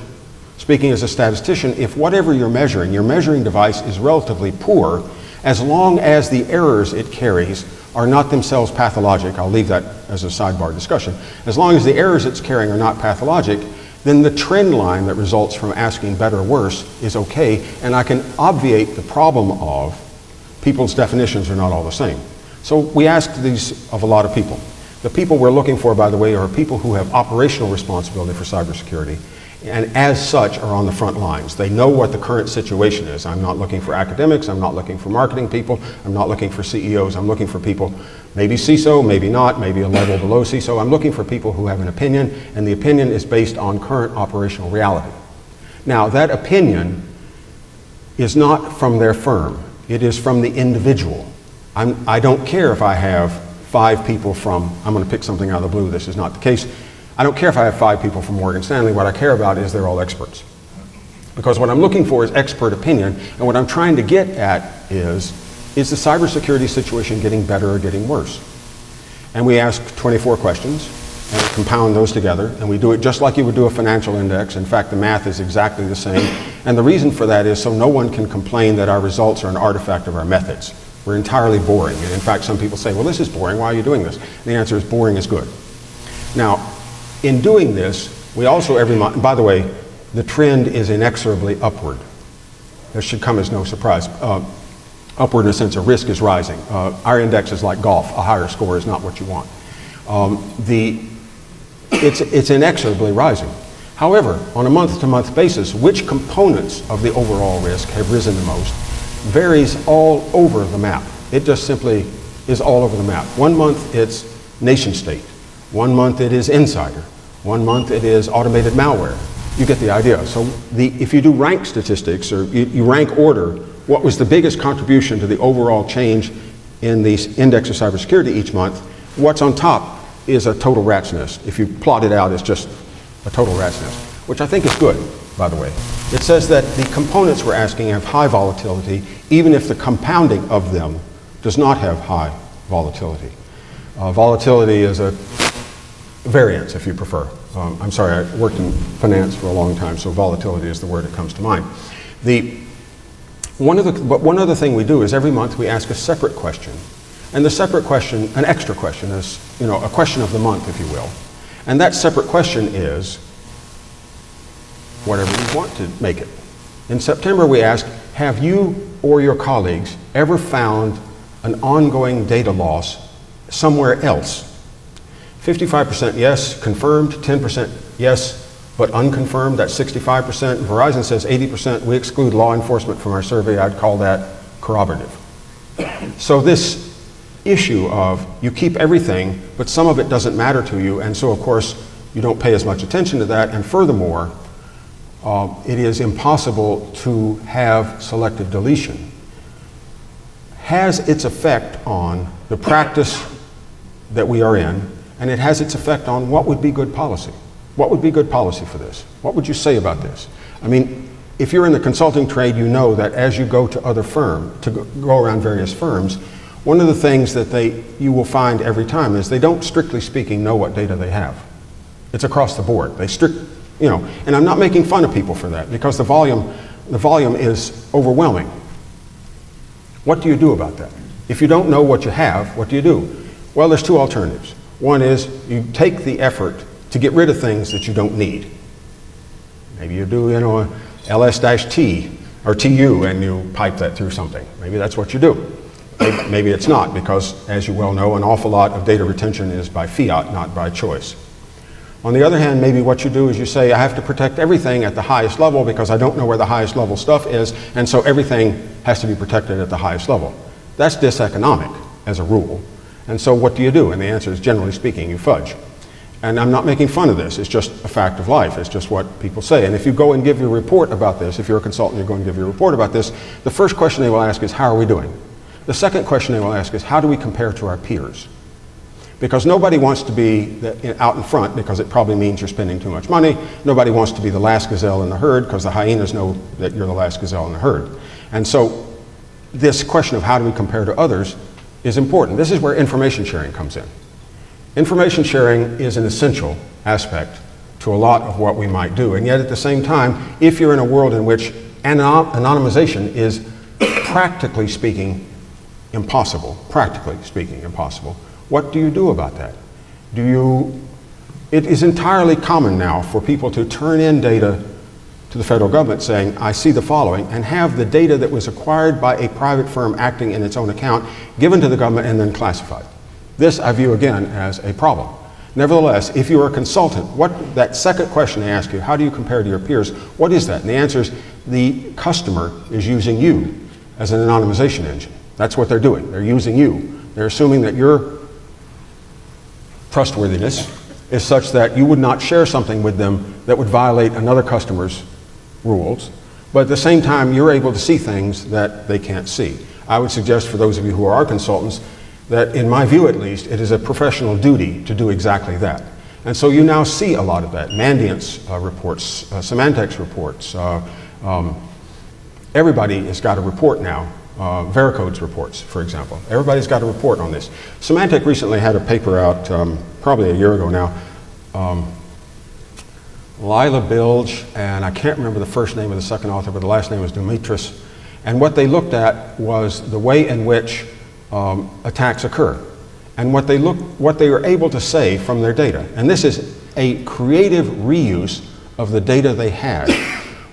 Speaker 3: Speaking as a statistician, if whatever you're measuring, your measuring device is relatively poor, as long as the errors it carries are not themselves pathologic, I'll leave that as a sidebar discussion, as long as the errors it's carrying are not pathologic, then the trend line that results from asking better or worse is okay, and I can obviate the problem of people's definitions are not all the same. So we asked these of a lot of people. The people we're looking for, by the way, are people who have operational responsibility for cybersecurity, and as such are on the front lines. They know what the current situation is. I'm not looking for academics, I'm not looking for marketing people, I'm not looking for CEOs, I'm looking for people, maybe CISO, maybe not, maybe a level below CISO. I'm looking for people who have an opinion, and the opinion is based on current operational reality. Now, that opinion is not from their firm, it is from the individual. I don't care if I have 5 people from, I'm going to pick something out of the blue, this is not the case. I don't care if I have 5 people from Morgan Stanley, what I care about is they're all experts. Because what I'm looking for is expert opinion, and what I'm trying to get at is the cybersecurity situation getting better or getting worse? And we ask 24 questions, and we compound those together, and we do it just like you would do a financial index. In fact, the math is exactly the same, and the reason for that is so no one can complain that our results are an artifact of our methods. We're entirely boring, and in fact some people say, well, this is boring, why are you doing this? And the answer is boring is good. Now, in doing this, we also every month, by the way, the trend is inexorably upward. This should come as no surprise. Upward in a sense, a risk is rising. Our index is like golf, a higher score is not what you want. It's inexorably rising. However, on a month-to-month basis, which components of the overall risk have risen the most varies all over the map. It just simply is all over the map. One month it's nation state. One month it is insider. One month it is automated malware. You get the idea. So if you do rank statistics, or you rank order, what was the biggest contribution to the overall change in the index of cybersecurity each month, what's on top is a total rat's nest. If you plot it out, it's just a total rat's nest, which I think is good, by the way. It says that the components we're asking have high volatility, even if the compounding of them does not have high volatility. Volatility is a variance, if you prefer. I'm sorry, I worked in finance for a long time, so volatility is the word that comes to mind. But one other thing we do is every month we ask a separate question. And the separate question, an extra question, is a question of the month, if you will. And that separate question is whatever you want to make it. In September we ask, have you or your colleagues ever found an ongoing data loss somewhere else? 55% yes, confirmed, 10% yes, but unconfirmed, that's 65%. Verizon says 80%. We exclude law enforcement from our survey. I'd call that corroborative. So this issue of you keep everything, but some of it doesn't matter to you, and so of course you don't pay as much attention to that, and furthermore, it is impossible to have selective deletion, has its effect on the practice that we are in, and it has its effect on what would be good policy. What would be good policy for this? What would you say about this? I mean, if you're in the consulting trade, you know that as you go to other firms, to go around various firms, one of the things that you will find every time is they don't, strictly speaking, know what data they have. It's across the board. And I'm not making fun of people for that, because the volume is overwhelming. What do you do about that? If you don't know what you have, what do you do? Well, there's 2 alternatives. One is you take the effort to get rid of things that you don't need. Maybe you do, a ls-t or tu, and you pipe that through something. Maybe that's what you do. Maybe it's not, because as you well know, an awful lot of data retention is by fiat, not by choice. On the other hand, maybe what you do is you say, I have to protect everything at the highest level because I don't know where the highest level stuff is, and so everything has to be protected at the highest level. That's diseconomic as a rule. And so what do you do? And the answer is, generally speaking, you fudge. And I'm not making fun of this, it's just a fact of life, it's just what people say. And if you go and give your report about this, if you're a consultant, you're going to give your report about this, the first question they will ask is, how are we doing? The second question they will ask is, how do we compare to our peers? Because nobody wants to be out in front, because it probably means you're spending too much money. Nobody wants to be the last gazelle in the herd, because the hyenas know that you're the last gazelle in the herd. And so this question of how do we compare to others is important. This is where information sharing comes in. Information sharing is an essential aspect to a lot of what we might do, and yet at the same time, if you're in a world in which anonymization is practically speaking impossible, what do you do about that? It is entirely common now for people to turn in data to the federal government saying, I see the following, and have the data that was acquired by a private firm acting in its own account given to the government and then classified. This I view again as a problem. Nevertheless, if you are a consultant, that second question they ask you, how do you compare to your peers, what is that? And the answer is the customer is using you as an anonymization engine. That's what they're doing. They're using you. They're assuming that your trustworthiness is such that you would not share something with them that would violate another customer's rules, but at the same time you're able to see things that they can't see. I would suggest for those of you who are consultants that, in my view at least, it is a professional duty to do exactly that. And so you now see a lot of that. Mandiant's reports, Symantec's reports, everybody has got a report now. Vericode's reports, for example. Everybody's got a report on this. Symantec recently had a paper out, probably a year ago now. Lila Bilge, and I can't remember the first name of the second author, but the last name was Dimitris. And what they looked at was the way in which attacks occur, and what they were able to say from their data. And this is a creative reuse of the data they had.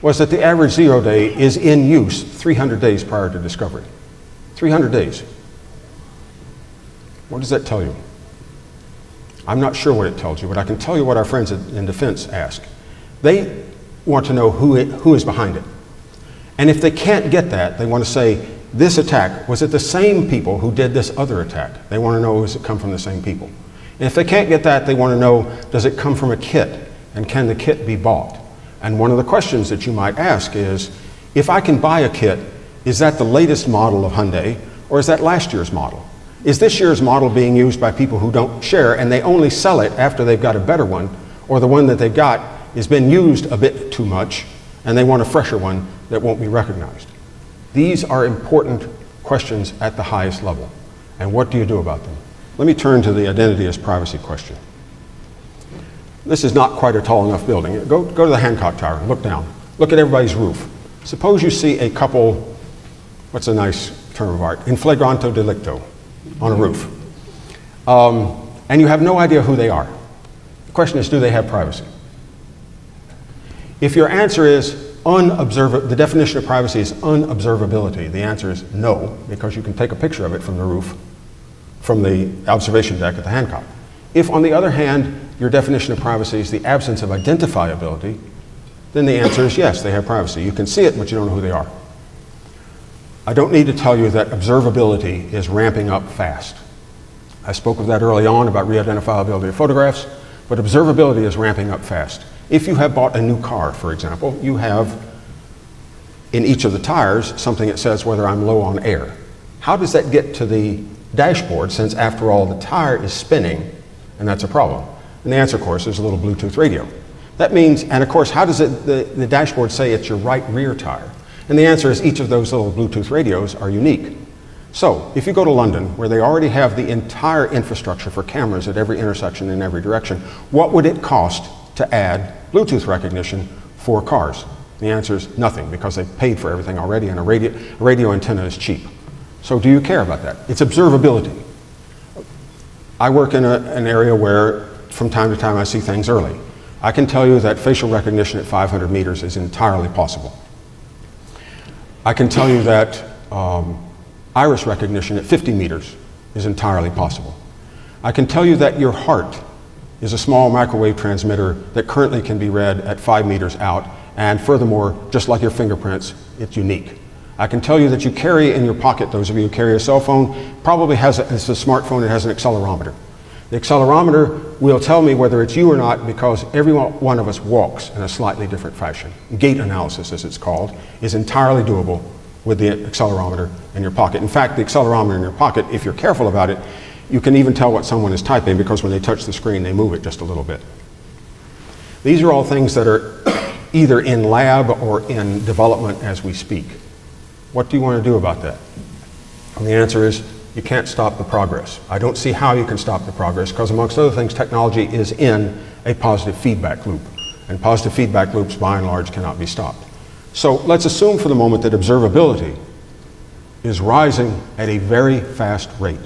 Speaker 3: Was that the average 0 day is in use 300 days prior to discovery. 300 days. What does that tell you? I'm not sure what it tells you, but I can tell you what our friends in defense ask. They want to know who is behind it. And if they can't get that, they want to say, this attack, was it the same people who did this other attack? They want to know, does it come from the same people? And if they can't get that, they want to know, does it come from a kit? And can the kit be bought? And one of the questions that you might ask is, if I can buy a kit, is that the latest model of Hyundai, or is that last year's model? Is this year's model being used by people who don't share and they only sell it after they've got a better one, or the one that they've got has been used a bit too much and they want a fresher one that won't be recognized? These are important questions at the highest level. And what do you do about them? Let me turn to the identity as privacy question. This is not quite a tall enough building. Go to the Hancock Tower and look down. Look at everybody's roof. Suppose you see a couple, what's a nice term of art, in flagranto delicto on a roof. And you have no idea who they are. The question is, do they have privacy? If your answer is the definition of privacy is unobservability, the answer is no, because you can take a picture of it from the roof, from the observation deck at the Hancock. If, on the other hand, your definition of privacy is the absence of identifiability, then the answer is yes, they have privacy. You can see it, but you don't know who they are. I don't need to tell you that observability is ramping up fast. I spoke of that early on about re-identifiability of photographs, but observability is ramping up fast. If you have bought a new car, for example, you have in each of the tires something that says whether I'm low on air. How does that get to the dashboard, since after all the tire is spinning, and that's a problem? And the answer, of course, is a little Bluetooth radio. That means, and of course, how does the dashboard say it's your right rear tire? And the answer is each of those little Bluetooth radios are unique. So, if you go to London, where they already have the entire infrastructure for cameras at every intersection in every direction, what would it cost to add Bluetooth recognition for cars? The answer is nothing, because they've paid for everything already, and a radio antenna is cheap. So do you care about that? It's observability. I work in an area where from time to time I see things early. I can tell you that facial recognition at 500 meters is entirely possible. I can tell you that iris recognition at 50 meters is entirely possible. I can tell you that your heart is a small microwave transmitter that currently can be read at 5 meters out, and furthermore, just like your fingerprints, it's unique. I can tell you that you carry in your pocket, those of you who carry a cell phone, probably it's a smartphone, it has an accelerometer. The accelerometer will tell me whether it's you or not, because every one of us walks in a slightly different fashion. Gait analysis, as it's called, is entirely doable with the accelerometer in your pocket. In fact, the accelerometer in your pocket, if you're careful about it, you can even tell what someone is typing, because when they touch the screen, they move it just a little bit. These are all things that are either in lab or in development as we speak. What do you want to do about that? And the answer is, you can't stop the progress. I don't see how you can stop the progress because, amongst other things, technology is in a positive feedback loop. And positive feedback loops, by and large, cannot be stopped. So let's assume for the moment that observability is rising at a very fast rate.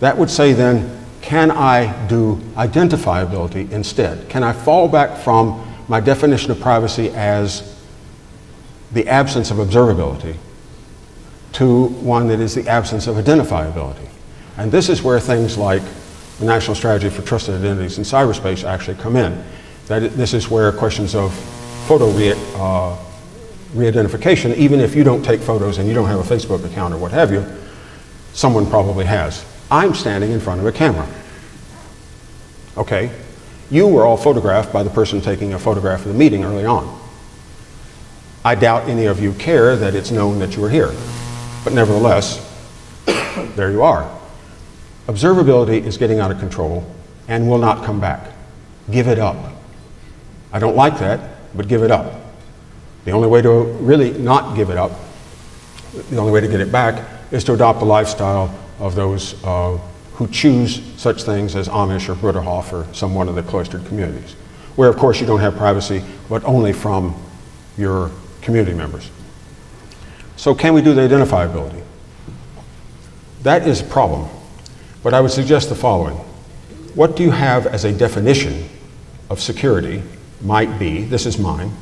Speaker 3: That would say then, can I do identifiability instead? Can I fall back from my definition of privacy as the absence of observability to one that is the absence of identifiability? And this is where things like the National Strategy for Trusted Identities in Cyberspace actually come in. This is where questions of photo re-identification, even if you don't take photos and you don't have a Facebook account or what have you, someone probably has. I'm standing in front of a camera. Okay, you were all photographed by the person taking a photograph of the meeting early on. I doubt any of you care that it's known that you were here, but nevertheless, there you are. Observability is getting out of control and will not come back. Give it up. I don't like that, but give it up. The only way to really not give it up, the only way to get it back, is to adopt the lifestyle of those who choose such things as Amish or Bruderhof or some one of the cloistered communities, where of course you don't have privacy, but only from your community members. So can we do the identifiability? That is a problem, but I would suggest the following. What do you have as a definition of security might be, this is mine,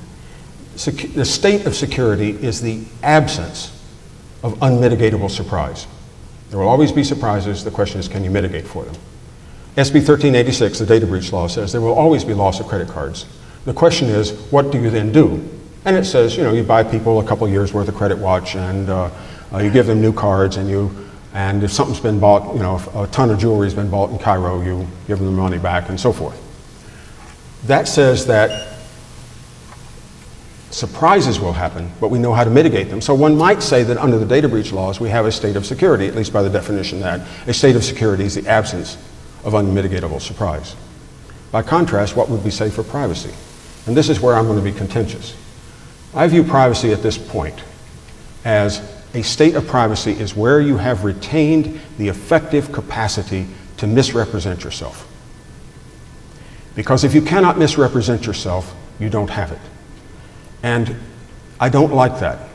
Speaker 3: the state of security is the absence of unmitigatable surprise. There will always be surprises. The question is, can you mitigate for them? SB 1386, the data breach law, says there will always be loss of credit cards. The question is, what do you then do? And it says, you know, you buy people a couple years worth of credit watch and you give them new cards and if something's been bought, you know, if a ton of jewelry's been bought in Cairo, you give them the money back and so forth. That says that surprises will happen, but we know how to mitigate them. So one might say that under the data breach laws, we have a state of security, at least by the definition that a state of security is the absence of unmitigatable surprise. By contrast, what would we say for privacy? And this is where I'm going to be contentious. I view privacy at this point as a state of privacy is where you have retained the effective capacity to misrepresent yourself. Because if you cannot misrepresent yourself, you don't have it. And I don't like that.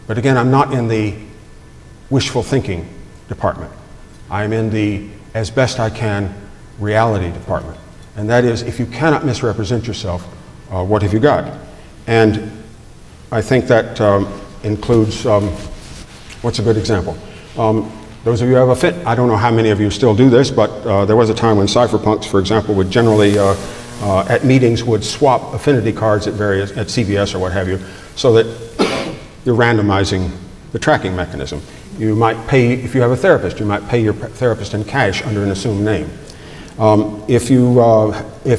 Speaker 3: But again, I'm not in the wishful thinking department. I'm in the, as best I can, reality department. And that is, if you cannot misrepresent yourself, what have you got? And I think that includes, what's a good example? Those of you who have I don't know how many of you still do this, but there was a time when cypherpunks, for example, would generally at meetings would swap affinity cards at CVS or what have you, so that you're randomizing the tracking mechanism. You might pay, if you have a therapist, you might pay your therapist in cash under an assumed name. If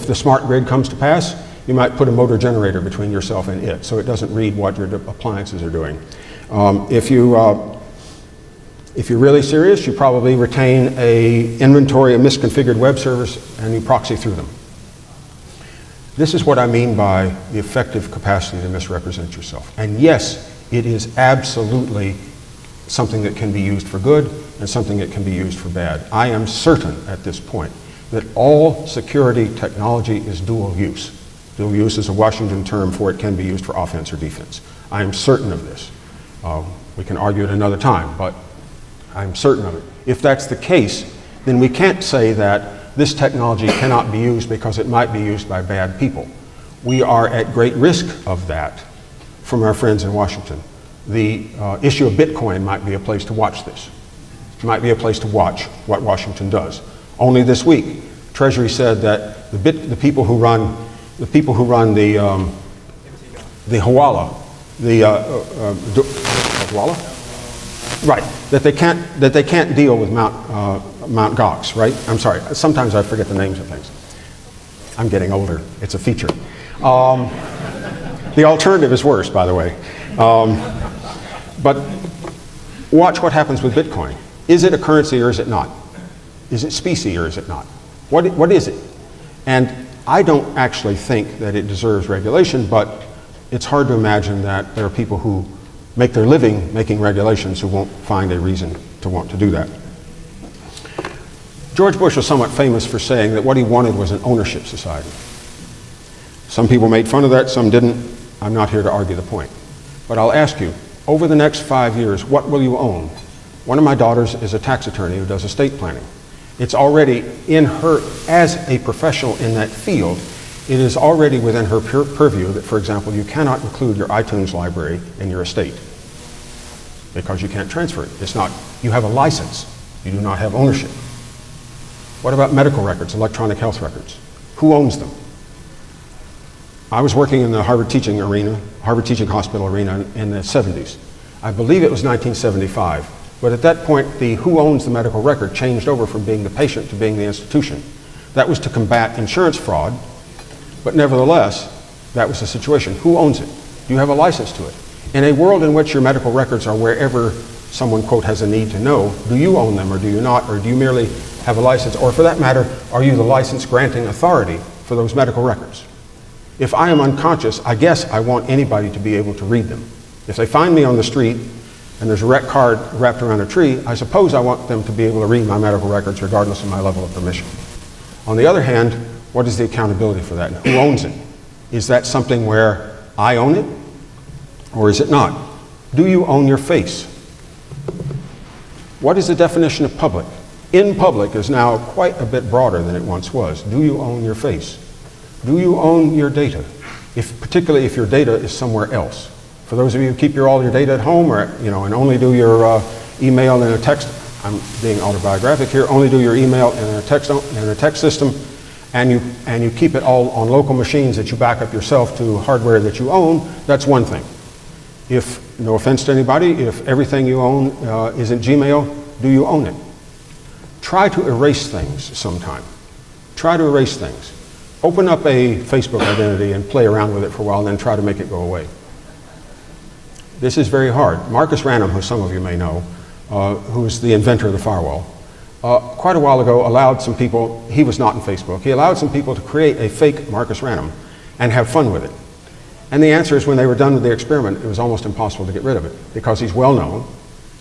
Speaker 3: the smart grid comes to pass, you might put a motor generator between yourself and it, so it doesn't read what your appliances are doing. If you're really serious, you probably retain an inventory of misconfigured web servers and you proxy through them. This is what I mean by the effective capacity to misrepresent yourself. And yes, it is absolutely something that can be used for good and something that can be used for bad. I am certain at this point that all security technology is dual use. Dual use is a Washington term for it can be used for offense or defense. I am certain of this. We can argue it another time, but I'm certain of it. If that's the case, then we can't say that this technology cannot be used because it might be used by bad people. We are at great risk of that from our friends in Washington. The issue of Bitcoin might be a place to watch this. It might be a place to watch what Washington does. Only this week, Treasury said that the people who run the Hawala, Hawala? Right, that they can't deal with Mount Gox, right? I'm sorry, sometimes I forget the names of things. I'm getting older, it's a feature. The alternative is worse, by the way. But watch what happens with Bitcoin. Is it a currency or is it not? Is it specie or is it not? What is it? And I don't actually think that it deserves regulation, but it's hard to imagine that there are people who make their living making regulations who won't find a reason to want to do that. George Bush was somewhat famous for saying that what he wanted was an ownership society. Some people made fun of that, some didn't. I'm not here to argue the point. But I'll ask you, over the next 5 years, what will you own? One of my daughters is a tax attorney who does estate planning. It's already in her, as a professional in that field, it is already within her purview that, for example, you cannot include your iTunes library in your estate because you can't transfer it. It's not, you have a license, you do not have ownership. What about medical records, electronic health records? Who owns them? I was working in the Harvard Teaching Hospital arena in the 70s. I believe it was 1975. But at that point, the who owns the medical record changed over from being the patient to being the institution. That was to combat insurance fraud, but nevertheless, that was the situation. Who owns it? Do you have a license to it? In a world in which your medical records are wherever someone, quote, has a need to know, do you own them or do you not? Or do you merely have a license? Or for that matter, are you the license granting authority for those medical records? If I am unconscious, I guess I want anybody to be able to read them. If they find me on the street and there's a rec card wrapped around a tree, I suppose I want them to be able to read my medical records regardless of my level of permission. On the other hand, what is the accountability for that? Who owns it? Is that something where I own it or is it not? Do you own your face? What is the definition of public? In public is now quite a bit broader than it once was. Do you own your face? Do you own your data? Particularly if your data is somewhere else. For those of you who keep all your data at home, or and only do your email and a text, I'm being autobiographic here, only do your email in a text system, and you keep it all on local machines that you back up yourself to hardware that you own, that's one thing. If, no offense to anybody, if everything you own isn't Gmail, do you own it? Try to erase things sometime. Try to erase things. Open up a Facebook identity and play around with it for a while and then try to make it go away. This is very hard. Marcus Rannum, who some of you may know, who is the inventor of the firewall, quite a while ago allowed some people, he was not in Facebook, he allowed some people to create a fake Marcus Rannum and have fun with it. And the answer is when they were done with the experiment, it was almost impossible to get rid of it because he's well known,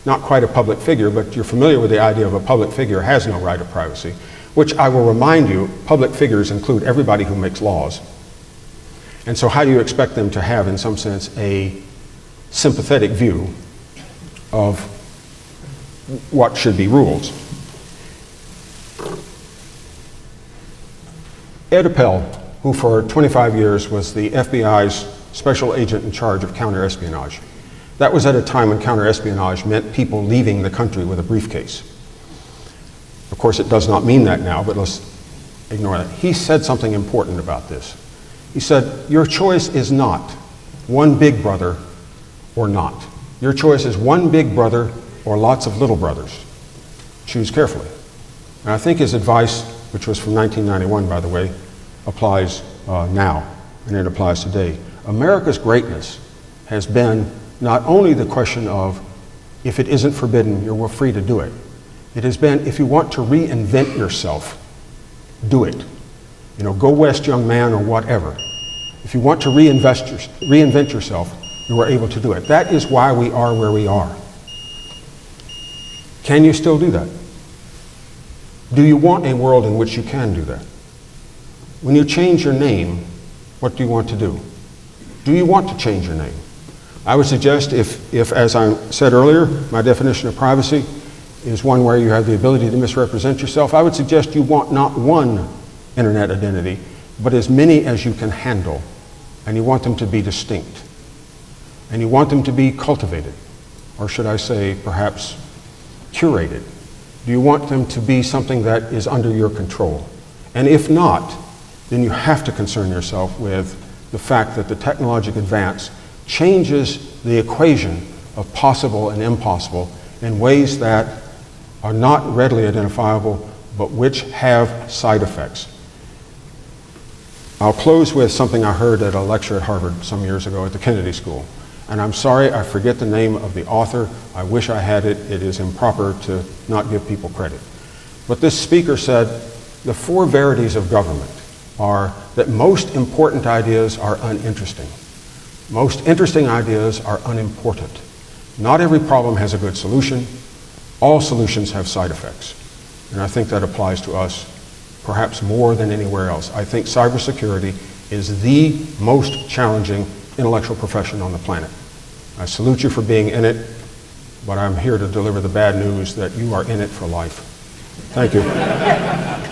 Speaker 3: not quite a public figure, but you're familiar with the idea of a public figure has no right of privacy, which I will remind you, public figures include everybody who makes laws. And so how do you expect them to have, in some sense, a sympathetic view of what should be rules? Ed Appel, who for 25 years was the FBI's special agent in charge of counterespionage. That was at a time when counterespionage meant people leaving the country with a briefcase. Of course, it does not mean that now, but let's ignore that. He said something important about this. He said, your choice is not one big brother or not. Your choice is one big brother or lots of little brothers. Choose carefully. And I think his advice, which was from 1991, by the way, applies now, and it applies today. America's greatness has been not only the question of if it isn't forbidden, you're free to do it. It has been, if you want to reinvent yourself, do it. Go west, young man, or whatever. If you want to reinvent yourself, you are able to do it. That is why we are where we are. Can you still do that? Do you want a world in which you can do that? When you change your name, what do you want to do? Do you want to change your name? I would suggest if, as I said earlier, my definition of privacy is one where you have the ability to misrepresent yourself, I would suggest you want not one internet identity, but as many as you can handle. And you want them to be distinct. And you want them to be cultivated, or should I say, perhaps curated. Do you want them to be something that is under your control? And if not, then you have to concern yourself with the fact that the technological advance changes the equation of possible and impossible in ways that are not readily identifiable, but which have side effects. I'll close with something I heard at a lecture at Harvard some years ago at the Kennedy School. And I'm sorry, I forget the name of the author. I wish I had it. It is improper to not give people credit. But this speaker said, the four verities of government are that most important ideas are uninteresting. Most interesting ideas are unimportant. Not every problem has a good solution. All solutions have side effects. And I think that applies to us perhaps more than anywhere else. I think cybersecurity is the most challenging intellectual profession on the planet. I salute you for being in it, but I'm here to deliver the bad news that you are in it for life. Thank you.